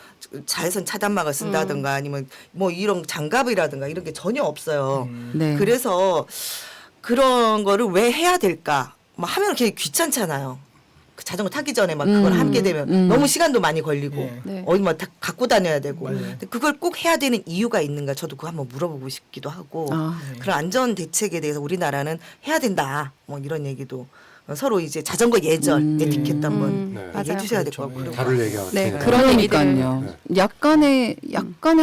자외선 차단막을 쓴다든가 아니면 뭐 이런 장갑이라든가 이런 게 전혀 없어요. 네. 그래서 그런 거를 왜 해야 될까? 막 하면 되게 귀찮잖아요. 그 자전거 타기 전에 막 그걸 함께 되면 너무 시간도 많이 걸리고 네. 네. 어디 막 다 갖고 다녀야 되고 맞아요. 근데 그걸 꼭 해야 되는 이유가 있는가 저도 그거 한번 물어보고 싶기도 하고 아. 그런 안전 대책에 대해서 우리나라는 해야 된다 뭐 이런 얘기도 서로 이제 자전거 예절 에티켓도 한번 네. 얘기해 맞아요. 주셔야 될 그렇죠. 것 같고 예, 그리고 다룰 얘기가 네, 되니까. 그러니까요. 네. 약간의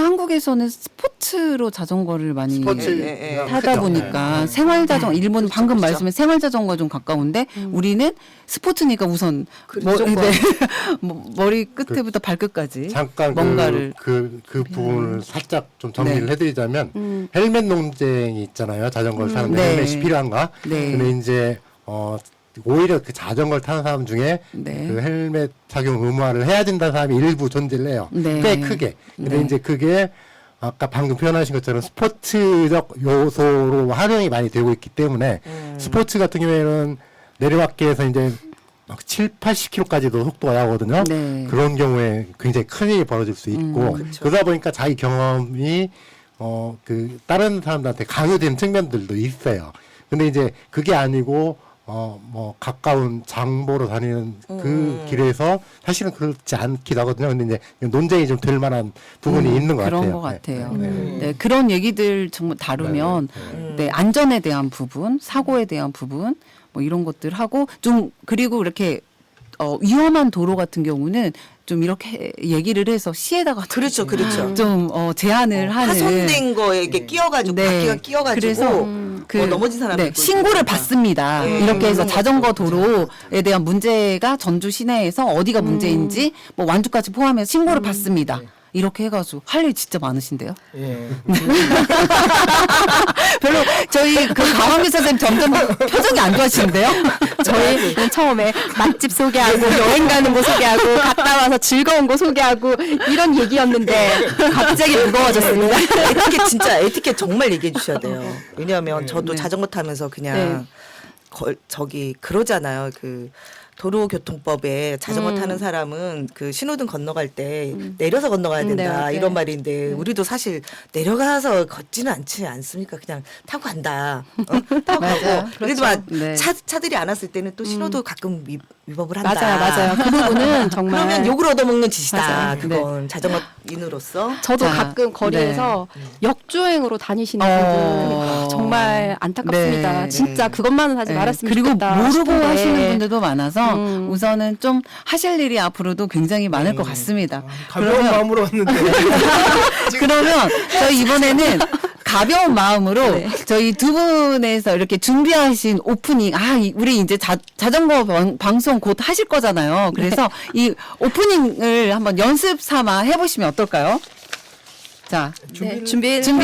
한국에서는 스포츠로 자전거를 많이 스포츠 예, 예. 타다 보니까 네. 생활 자전거 일본 그렇죠, 방금 그렇죠. 말씀에 생활 자전거 좀 가까운데 우리는 스포츠니까 우선 머리 끝에부터 발끝까지 잠깐 뭔가를 그 부분을 살짝 좀 정리를 네. 해드리자면 헬멧 논쟁이 있잖아요. 자전거를 타는데 네. 헬멧이 필요한가? 네. 근데 이제 오히려 그 자전거를 타는 사람 중에 네. 그 헬멧 착용 의무화를 해야 된다는 사람이 일부 존재를 해요. 네. 꽤 크게. 근데 네. 이제 그게 아까 방금 표현하신 것처럼 스포츠적 요소로 활용이 많이 되고 있기 때문에 스포츠 같은 경우에는 내리막길에서 이제 막 7, 80km까지도 속도가 나오거든요. 네. 그런 경우에 굉장히 큰 일이 벌어질 수 있고 그렇죠. 그러다 보니까 자기 경험이 그 다른 사람들한테 강요되는 측면들도 있어요. 근데 이제 그게 아니고 뭐 가까운 장보러 다니는 그 길에서 사실은 그렇지 않기도 하거든요. 근데 이제 논쟁이 좀 될 만한 부분이 있는 것 그런 같아요. 것 같아요. 네, 네. 네, 그런 얘기들 정말 다루면 네, 안전에 대한 부분, 사고에 대한 부분 뭐 이런 것들 하고 좀 그리고 이렇게 위험한 도로 같은 경우는 좀 이렇게 얘기를 해서 시에다가 그렇죠, 그렇죠. 좀 제한을 하는 파손된 거에 이렇게 끼어가지고 바퀴가 끼어가지고 그래서 넘어진 사람들 신고를 받습니다. 네. 이렇게 해서 그런 자전거 것도 도로에 대한 문제가 전주 시내에서 어디가 문제인지 뭐 완주까지 포함해서 신고를 받습니다. 이렇게 해가지고 할 일 진짜 많으신데요. 예. 별로 저희 그 강원규 선생님 점점 표정이 안 좋아지는데요. 저희는 처음에 맛집 소개하고 여행 가는 거 소개하고 갔다 와서 즐거운 거 소개하고 이런 얘기였는데 갑자기 무거워졌습니다. 에티켓 정말 얘기해 주셔야 돼요. 왜냐하면 저도 네. 자전거 타면서 그냥 그러잖아요. 그 도로교통법에 자전거 타는 사람은 그 신호등 건너갈 때 내려서 건너가야 된다 네, 이런 네. 말인데 우리도 사실 내려가서 걷지는 않지 않습니까? 그냥 타고 간다. 타고 맞아요. 가고 그래도 막 네. 차들이 안 왔을 때는 또 신호도 가끔 위법을 한다. 맞아요. 그 부분은 정말 그러면 욕을 얻어먹는 짓이다. 맞아요. 그건 자전거인으로서. 저도 자, 가끔 거리에서 역주행으로 다니시는 분들 정말 안타깝습니다. 네. 진짜 그것만은 하지 네. 말았으면 그리고 좋겠다 모르고 싶은데. 하시는 분들도 많아서 우선은 좀 하실 일이 앞으로도 굉장히 많을 것 같습니다. 가벼운 마음으로 왔는데 그러면 저희 이번에는 가벼운 마음으로 저희 두 분에서 이렇게 준비하신 오프닝 우리 이제 자전거 방송 곧 하실 거잖아요. 그래서 이 오프닝을 한번 연습 삼아 해보시면 어떨까요? 자, 준비하셨죠?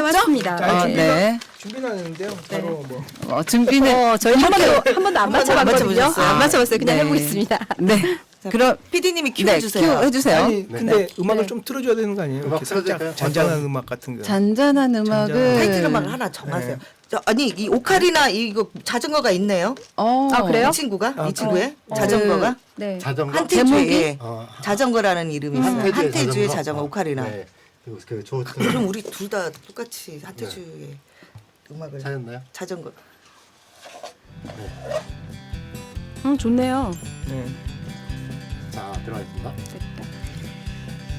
맞습니다. 네. 준비는 하는데요. 바로 뭐 준비는 저희 한 번도 안 맞춰봤거든요. 맞춰보셨어요? 안 맞춰봤어요. 그냥 네. 해보겠습니다. 네. 그럼 PD님이 큐 네, 해주세요. 큐 해주세요. 아니 근데 음악을 좀 틀어줘야 되는 거 아니에요? 음악 이렇게 살짝 틀어줄까요? 잔잔한 음악 같은 거. 잔잔한 음악을 타이틀 음악을 하나 정하세요. 아니 이 오카리나 이거 자전거가 있네요. 아, 그래요? 이 친구가 아, 이 친구의 자전거가 네. 자전거 한태주의 어, 자전거라는 이름이 있어요. 한태주의 자전거 오카리나. 네. 그 좋은 그럼 우리 둘 다 똑같이 한태주의 음악을 찾았나요? 자전거. 좋네요. 네. 자 들어가겠습니다.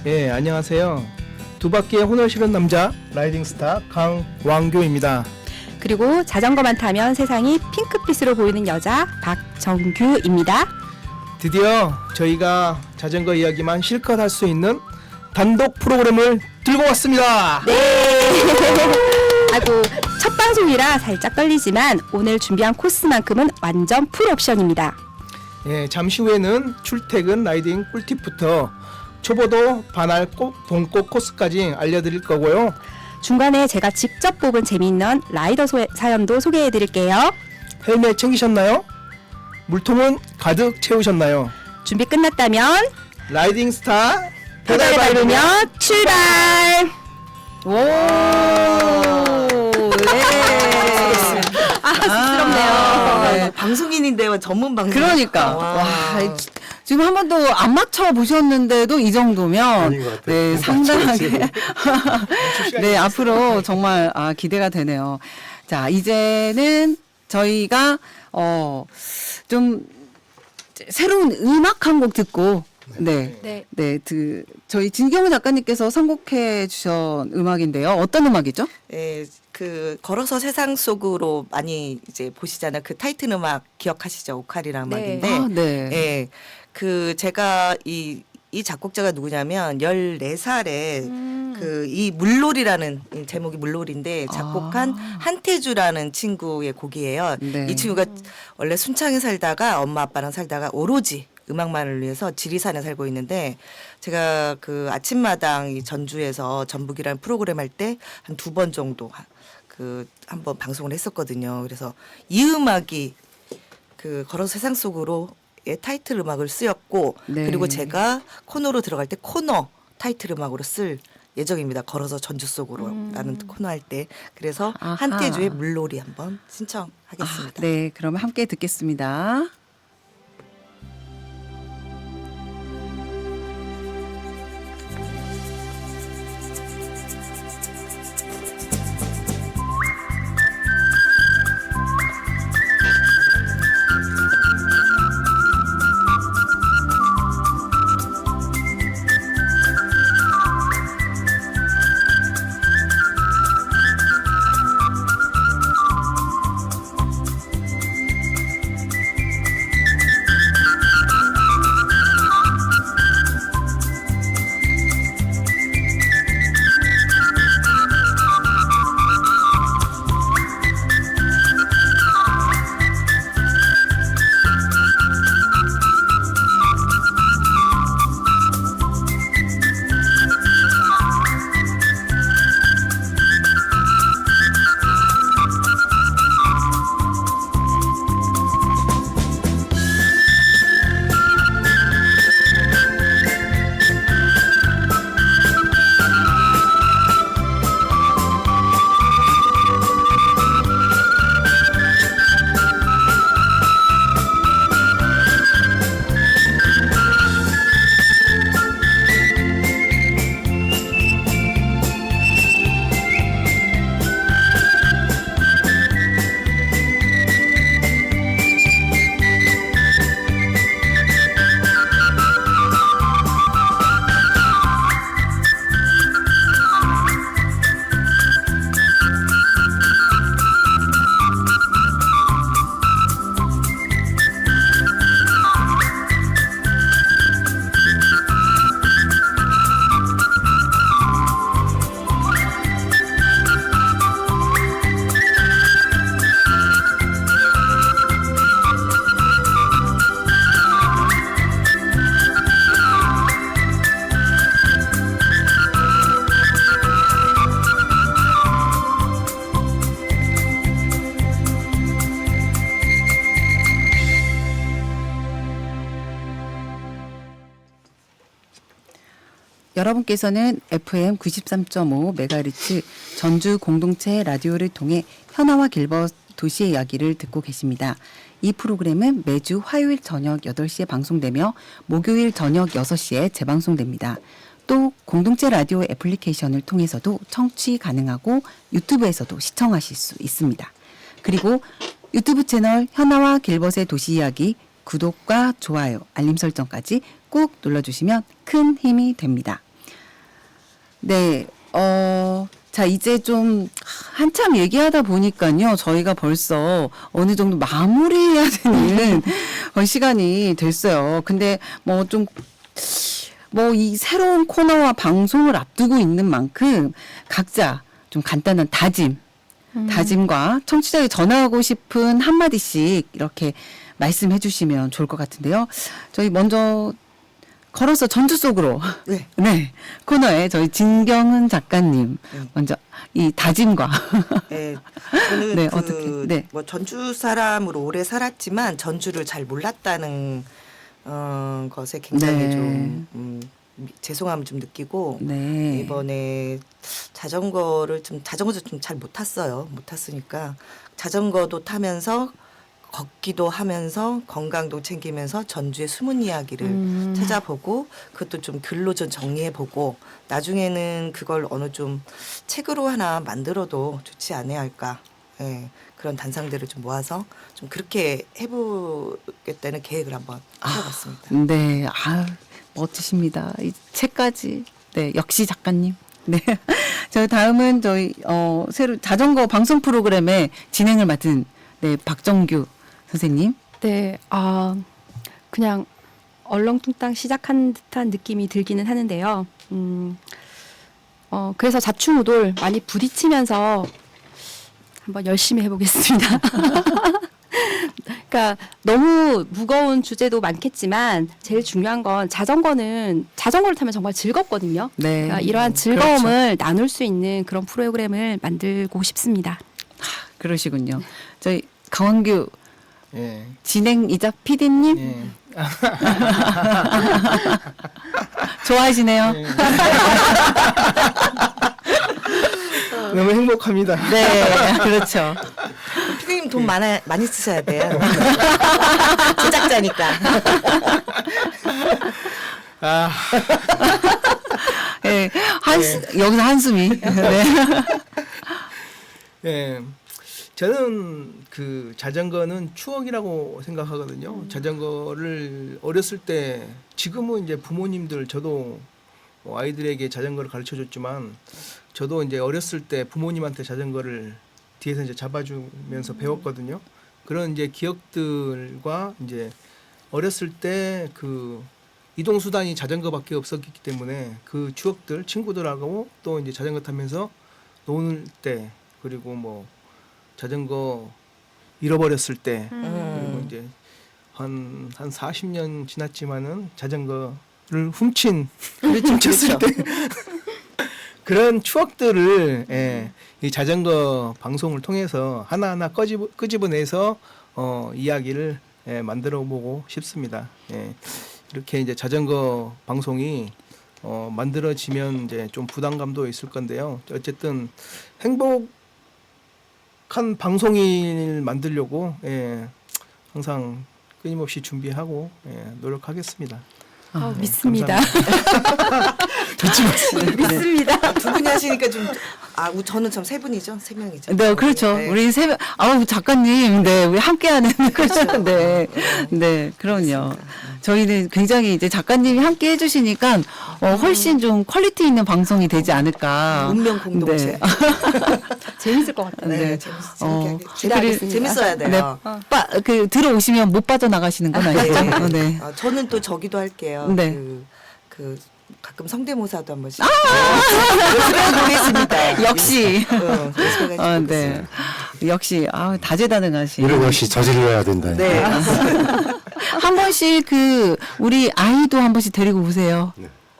예, 안녕하세요. 두 바퀴의 혼을 실은 남자 라이딩 스타 강왕교입니다. 그리고 자전거만 타면 세상이 핑크빛으로 보이는 여자 박정규입니다. 드디어 저희가 자전거 이야기만 실컷 할 수 있는 단독 프로그램을 들고 왔습니다. 아이고 첫 방송이라 살짝 떨리지만 오늘 준비한 코스만큼은 완전 풀 옵션입니다. 예, 잠시 후에는 출퇴근 라이딩 꿀팁부터 초보도 반할 봄꽃 코스까지 알려드릴 거고요. 중간에 제가 직접 뽑은 재미있는 라이더 사연도 소개해드릴게요. 헬멧 챙기셨나요? 물통은 가득 채우셨나요? 준비 끝났다면 라이딩 스타 페달을 밟으며 출발. 오, 네. 쑥스럽네요. 네. 방송인인데요, 전문 방송. 그러니까 와, 지금 한 번도 안 맞춰 보셨는데도 이 정도면 아닌 것 같아요. 네, 상당하게 네, 앞으로 정말 기대가 되네요. 자, 이제는 저희가 좀 새로운 음악 한 곡 듣고 네. 네. 네, 저희 진경우 작가님께서 선곡해 주신 음악인데요. 어떤 음악이죠? 예, 그 걸어서 세상 속으로 많이 이제 보시잖아요. 그 타이틀 음악 기억하시죠? 오카리라는 네. 음악인데. 아, 네. 예. 그 제가 이 작곡자가 누구냐면 14살에 그 이 물놀이라는 제목이 물놀이인데 작곡한 한태주라는 친구의 곡이에요. 네. 이 친구가 원래 순창에 살다가 엄마 아빠랑 살다가 오로지 음악만을 위해서 지리산에 살고 있는데 제가 그 아침마당 이 전주에서 전북이라는 프로그램 할 때 한 2번 정도 그 한번 방송을 했었거든요. 그래서 이 음악이 그 걸어서 세상 속으로의 타이틀 음악을 쓰였고 네. 그리고 제가 코너로 들어갈 때 코너 타이틀 음악으로 쓸 예정입니다. 걸어서 전주 속으로라는 코너 할 때 그래서 아하. 한태주의 물놀이 한번 신청하겠습니다. 네, 그러면 함께 듣겠습니다. 여러분께서는 FM 93.5 MHz 전주 공동체 라디오를 통해 현아와 길벗 도시의 이야기를 듣고 계십니다. 이 프로그램은 매주 화요일 저녁 8시에 방송되며 목요일 저녁 6시에 재방송됩니다. 또 공동체 라디오 애플리케이션을 통해서도 청취 가능하고 유튜브에서도 시청하실 수 있습니다. 그리고 유튜브 채널 현아와 길벗의 도시 이야기 구독과 좋아요, 알림 설정까지 꾹 눌러주시면 큰 힘이 됩니다. 네, 자, 이제 좀 한참 얘기하다 보니까요, 저희가 벌써 어느 정도 마무리해야 되는 시간이 됐어요. 근데 이 새로운 코너와 방송을 앞두고 있는 만큼 각자 좀 간단한 다짐과 청취자에게 전하고 싶은 한마디씩 이렇게 말씀해 주시면 좋을 것 같은데요. 저희 먼저 걸어서 전주 속으로 네. 네, 코너에 저희 진경은 작가님 먼저 이 다짐과 네, 저는 네, 그 어떻게, 네. 뭐 전주 사람으로 오래 살았지만 전주를 잘 몰랐다는 것에 굉장히 네. 좀 죄송함을 좀 느끼고 네. 이번에 자전거도 좀 잘 못 탔어요. 못 탔으니까 자전거도 타면서 걷기도 하면서 건강도 챙기면서 전주의 숨은 이야기를 찾아보고 그것도 좀 글로 좀 정리해보고 나중에는 그걸 어느 좀 책으로 하나 만들어도 좋지 않아야 할까. 예, 그런 단상들을 좀 모아서 좀 그렇게 해보겠다는 계획을 한번 해봤습니다. 네, 아 멋지십니다. 이 책까지. 네, 역시 작가님. 네, 저 다음은 저희 새로 자전거 방송 프로그램의 진행을 맡은 네 박정규 선생님. 네, 그냥 얼렁뚱땅 시작한 듯한 느낌이 들기는 하는데요. 그래서 좌충우돌 많이 부딪히면서 한번 열심히 해보겠습니다. 그러니까 너무 무거운 주제도 많겠지만 제일 중요한 건 자전거를 타면 정말 즐겁거든요. 네, 그러니까 이러한 즐거움을 나눌 수 있는 그런 프로그램을 만들고 싶습니다. 그러시군요. 저희 강원규 예. 진행이자 PD님 예. 좋아하시네요. 너무 행복합니다. 네, 그렇죠. 피디님 돈 많이 쓰셔야 돼요. 제작자니까. 아, 네, 여기서 한숨이. 네. 예. 저는 그 자전거는 추억이라고 생각하거든요. 자전거를 어렸을 때 지금은 이제 부모님들 저도 뭐 아이들에게 자전거를 가르쳐 줬지만 저도 이제 어렸을 때 부모님한테 자전거를 뒤에서 이제 잡아주면서 배웠거든요. 그런 이제 기억들과 이제 어렸을 때 그 이동 수단이 자전거밖에 없었기 때문에 그 추억들 친구들하고 또 이제 자전거 타면서 노는 때 그리고 뭐 자전거 잃어버렸을 때 그리고 이제 한 40년 지났지만은 자전거를 훔쳤을 때 그런 추억들을 이 자전거 방송을 통해서 하나하나 끄집어내서 이야기를 만들어 보고 싶습니다. 이렇게 이제 자전거 방송이 만들어지면 이제 좀 부담감도 있을 건데요. 어쨌든 행복한 방송을 만들려고 항상 끊임없이 준비하고 노력하겠습니다. 믿습니다. 믿습니다. 두 분이 하시니까 좀 저는 참 세 분이죠, 세 명이죠. 네, 그렇죠. 네. 우리 작가님, 네, 우리 함께하는 그렇죠. 네, 네, 그럼요. 저희는 굉장히 이제 작가님이 함께 해주시니까 훨씬 좀 퀄리티 있는 방송이 되지 않을까. 운명 공동체. 네. 재밌을 것 같아요. 네. 기대하겠습니다. 재밌어야 돼요. 네, 들어오시면 못 빠져나가시는 건 아니죠? 네. 저는 또 저기도 할게요. 네. 그 가끔 성대모사도 한 번씩. 보겠습니다. 역시. 네. 역시 다재다능하신. 이런 역시 저질러야 된다. 네. 한 번씩 우리 아이도 한 번씩 데리고 오세요.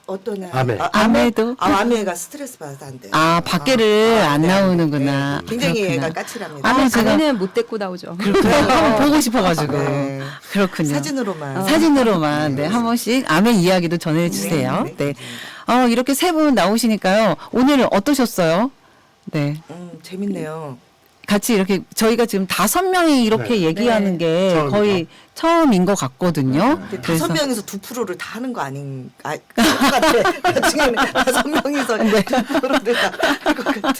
어떤 아메. 아메도? 아메가 스트레스 받아서 안 돼. 밖에를 안 나오는구나. 네. 굉장히 그렇구나. 애가 까칠합니다. 제가 못 데리고 나오죠. 한번 보고 싶어가지고. 네. 그렇군요. 사진으로만. 사진으로만 한 번씩 아메 이야기도 전해주세요. 네. 이렇게 세 분 나오시니까요. 오늘 어떠셨어요? 네. 재밌네요. 같이 이렇게 저희가 지금 5명이 이렇게 네. 얘기하는 게 처음이죠. 거의 처음인 것 같거든요. 근데 5명에서 2%를 다 하는 거 아닌 그럴 것 같아. 나중에는 5명이서 2%를 다 할 것 같아.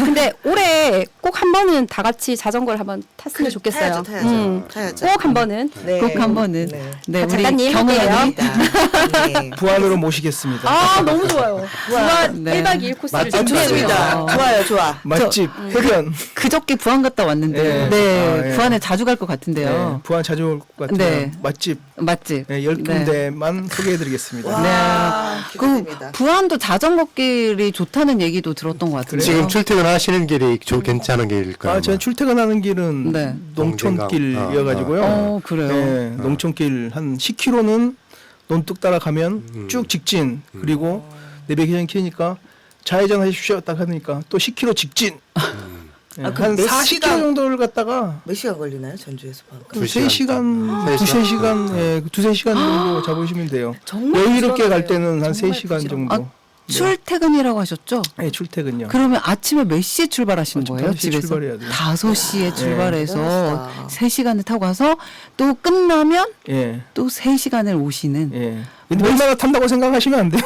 근데 올해 꼭 한 번은 다 같이 자전거를 한번 탔으면 좋겠어요. 타야죠. 꼭 한 번은. 네. 꼭 한 번은 네. 네, 우리 작가님 경험이 네. 부안으로 모시겠습니다. 너무 좋아요. 부안 네. 1박 2일 코스를 맞죠? 좋습니다. 좋아요, 좋아. 맛집 흡연. 그저께 부안 갔다 왔는데 네. 부안에 자주 갈 것 같은데요. 네, 부안 자주 올 것 같아요. 네. 맛집 맛집. 10군데만 소개해드리겠습니다. 와, 그 기대됩니다. 부안도 자전거길이 좋다는 얘기도 들었던 것 같은데요. 지금 출퇴근하시는 길이 괜찮은 길일까요? 저는 출퇴근하는 길은 네. 농촌길이어가지고요. 그래요. 네, 농촌길 한 10km는 논뚝 따라가면 쭉 직진 그리고 내비게이션 키니까 좌회전 하십시오 딱 하니까 또 10km 직진 예, 아, 한 몇 40km 시간- 정도를 갔다가 몇 시간 걸리나요? 전주에서 방콕? 3시간, 세 두세 시간. 시간, 예, 두세 시간 정도 잡으시면 돼요. 정말 여유롭게 갈 부지런하네요. 때는 한 정말 3시간 부지런해요. 정도. 출퇴근이라고 하셨죠? 네, 출퇴근요. 그러면 아침에 몇 시에 출발하시는 아침 거예요? 5시에 집에서 출발해야 돼요. 5시에 출발해서 대단하시다. 3시간을 타고 가서 또 끝나면 예, 또 3시간을 오시는. 예. 근데 얼마나 탄다고 생각하시면 안 돼요.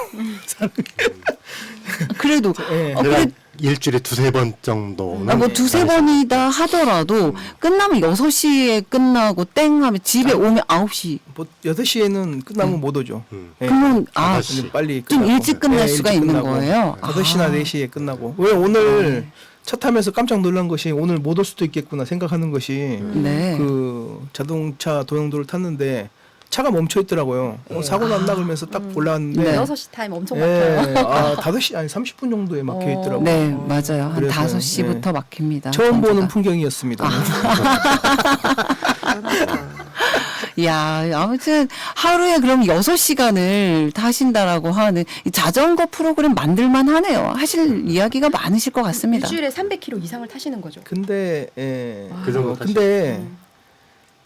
그래도 예. 그래, 일주일에 두세 번 정도는 아, 뭐 두세 번이다 하더라도 끝나면 6시에 끝나고 땡 하면 집에 오면 9시. 뭐 8시에는 끝나면 못 오죠. 예. 그러면 아, 5시. 근데 빨리 좀 끝나고. 일찍 끝날 예, 수가 일찍 있는 끝나고. 거예요. 5시나 아. 4시에 끝나고. 왜 오늘 차 타면서 깜짝 놀란 것이 오늘 못 올 수도 있겠구나 생각하는 것이 네. 그 자동차 도용도를 탔는데 차가 멈춰 있더라고요. 사고 났나 그러면서 딱 올라왔는데 네. 6시 타임 엄청 예, 많아요. 아, 5시 아니 30분 정도에 막혀 있더라고요. 네, 맞아요. 한 그래서, 5시부터 예. 막힙니다. 처음 전주가. 보는 풍경이었습니다. 야, 아무튼 하루에 그럼 6시간을 타신다라고 하는 이 자전거 프로그램 만들만 하네요. 하실 이야기가 많으실 것 같습니다. 일주일에 300km 이상을 타시는 거죠. 근데 예. 그 정도 근데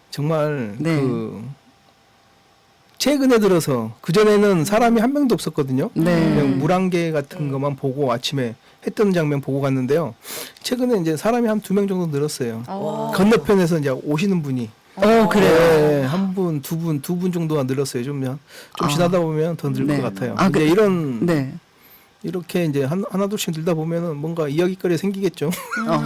정말 네. 그 최근에 들어서 그 전에는 사람이 한 명도 없었거든요. 네. 그냥 물안개 같은 것만 보고 아침에 해 뜨는 장면 보고 갔는데요. 최근에 이제 사람이 한 2명 정도 늘었어요. 건너편에서 이제 오시는 분이 그래요. 네, 한 분, 두 분 정도가 늘었어요. 좀 지나다 보면 더 늘 네. 것 같아요. 아, 이제 이런 네. 이렇게 이제 하나둘씩 늘다 보면은 뭔가 이야기거리 생기겠죠.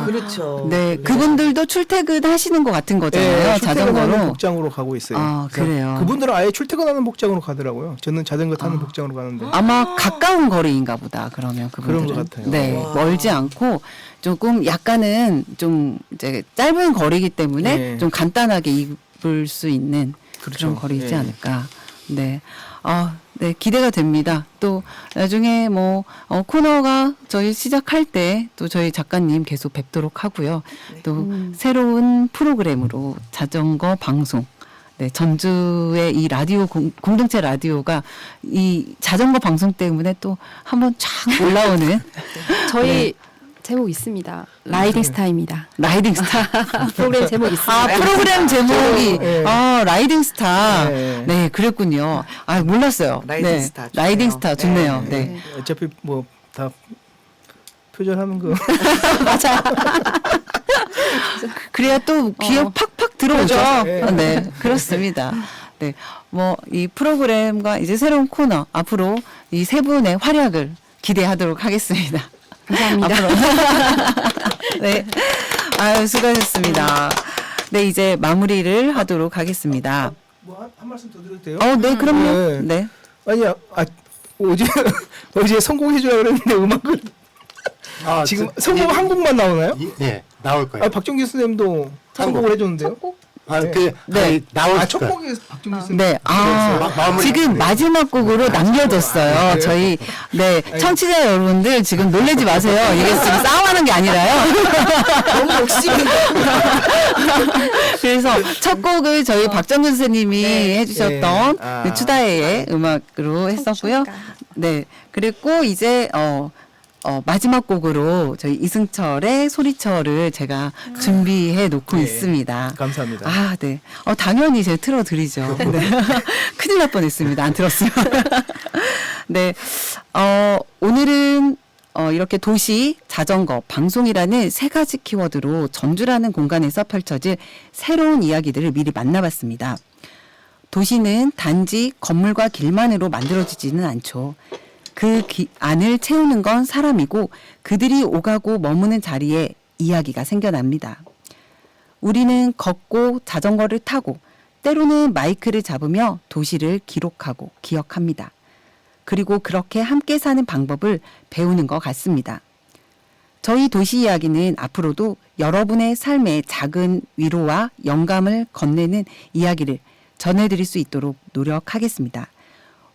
그렇죠. 네, 그분들도 출퇴근 하시는 것 같은 거잖아요. 출퇴근하는 자전거로. 복장으로 가고 있어요. 아, 그래서 그래요? 그분들은 아예 출퇴근하는 복장으로 가더라고요. 저는 자전거 타는 복장으로 가는데. 아마 가까운 거리인가 보다. 그러면 그분들은. 그런 것 같아요. 네, 와. 멀지 않고 조금 약간은 좀 이제 짧은 거리이기 때문에 네. 좀 간단하게 입을 수 있는 그렇죠. 그런 거리이지 예. 않을까. 네. 네, 기대가 됩니다. 또 나중에 뭐 코너가 저희 시작할 때 또 저희 작가님 계속 뵙도록 하고요. 또 새로운 프로그램으로 자전거 방송. 네, 전주의 이 라디오 공동체 라디오가 이 자전거 방송 때문에 또 한번 쫙 올라오는 저희 제목 있습니다. 라이딩 스타입니다. 라이딩 스타. 프로그램 제목 있습니다. 프로그램 제목이 네. 라이딩 스타. 네. 네, 그랬군요. 몰랐어요. 라이딩 네, 스타 좋네요. 라이딩 스타 좋네요. 네. 네. 어차피 뭐 다 표절하는 거. 그래야 또 귀에 팍팍 들어오죠. 그렇죠. 네, 그렇습니다. 네, 뭐 이 프로그램과 이제 새로운 코너 앞으로 이 세 분의 활약을 기대하도록 하겠습니다. 감사합니다. 앞으로. 네, 수고하셨습니다. 네, 이제 마무리를 하도록 하겠습니다. 뭐 한 말씀 더 드려도 돼요? 네, 그럼요. 네. 네. 아니야. 어제 성공해 주라 그랬는데 음악을 지금 성공 한 곡만 나오나요? 예, 나올 거예요. 박정기 선생님도 성공을 해 줬는데요. 네. 나올 첫 거예요. 곡이 박정기 선생님. 네, 마무리. 지금 마지막 곡으로 남겨뒀어요. 그래요? 저희, 네, 청취자 여러분들 지금 놀라지 마세요. 이게 지금 싸움하는 게 아니라요. 너무 욕심인데. 그래서 첫 곡을 저희 박정근 선생님이 해주셨던 네. 아. 그 추다해의 음악으로 했었고요. 네, 그리고 이제, 마지막 곡으로 저희 이승철의 소리철을 제가 준비해 놓고 네. 있습니다. 감사합니다. 네. 당연히 제가 틀어드리죠. 네. 큰일 날 뻔했습니다. 안 틀었으면. 네. 오늘은 이렇게 도시, 자전거, 방송이라는 세 가지 키워드로 전주라는 공간에서 펼쳐질 새로운 이야기들을 미리 만나봤습니다. 도시는 단지 건물과 길만으로 만들어지지는 않죠. 그 안을 채우는 건 사람이고 그들이 오가고 머무는 자리에 이야기가 생겨납니다. 우리는 걷고 자전거를 타고 때로는 마이크를 잡으며 도시를 기록하고 기억합니다. 그리고 그렇게 함께 사는 방법을 배우는 것 같습니다. 저희 도시 이야기는 앞으로도 여러분의 삶에 작은 위로와 영감을 건네는 이야기를 전해드릴 수 있도록 노력하겠습니다.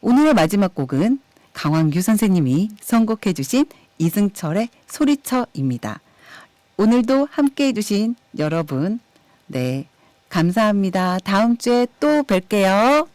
오늘의 마지막 곡은 강황규 선생님이 선곡해 주신 이승철의 소리쳐입니다. 오늘도 함께 해주신 여러분, 네, 감사합니다. 다음 주에 또 뵐게요.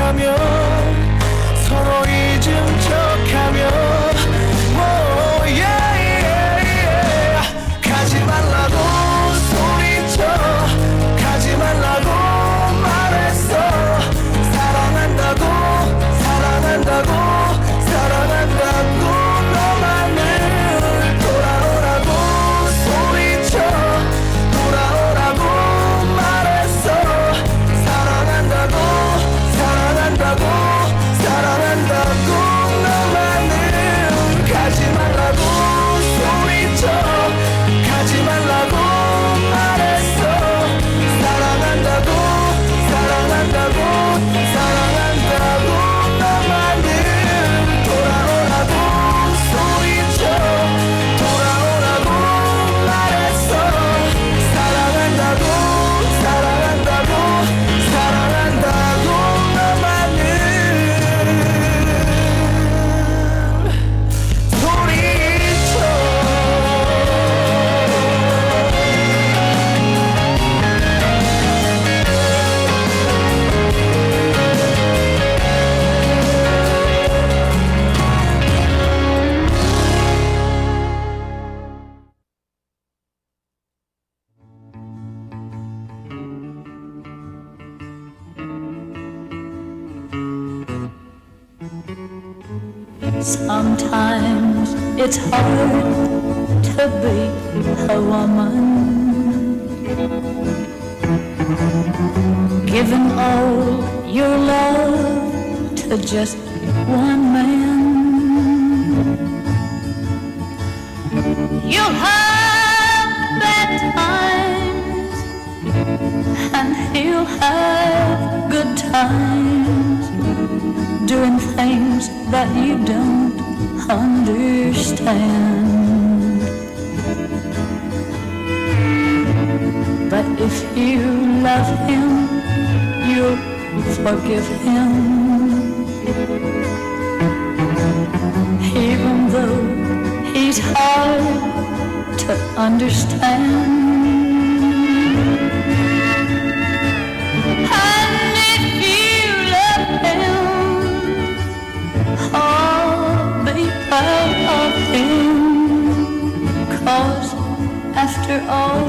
척하며 서로 잊은 척하며 yeah, yeah, yeah. 가지 말라고 소리쳐 가지 말라고 말했어 사랑한다고 사랑한다고 사랑한다고 너만을 돌아오라고 소리쳐 돌아오라고 말했어 사랑한다고 사랑한다고 사랑한다고 너만을 가지 말라고 소리쳐 가지 말라고 말했어 사랑한다고 사랑한다고 사랑한다고 너만을 돌아오라고 소리쳐 돌아오라고 말했어 사랑한다고 사랑한다고 사랑한다고 너만을 소리쳐 Sometimes it's hard to be a woman, giving all your love to just one man. You'll have bad times and he'll have good times, doing things that you don't understand. But if you love him, you'll forgive him, even though he's hard to understand. And if you love him, be proud of him, 'cause after all,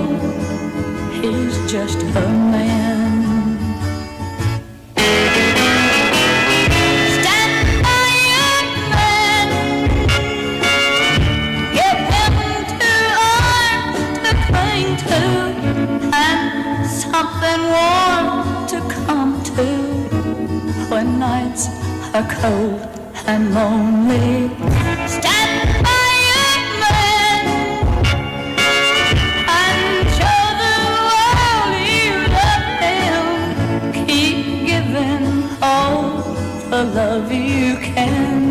he's just a man. Stand by your man, give him 2 arms to cling to, and something warm to come to when nights are cold and lonely. Stand by your man and show the world you love him. Keep giving all the love you can.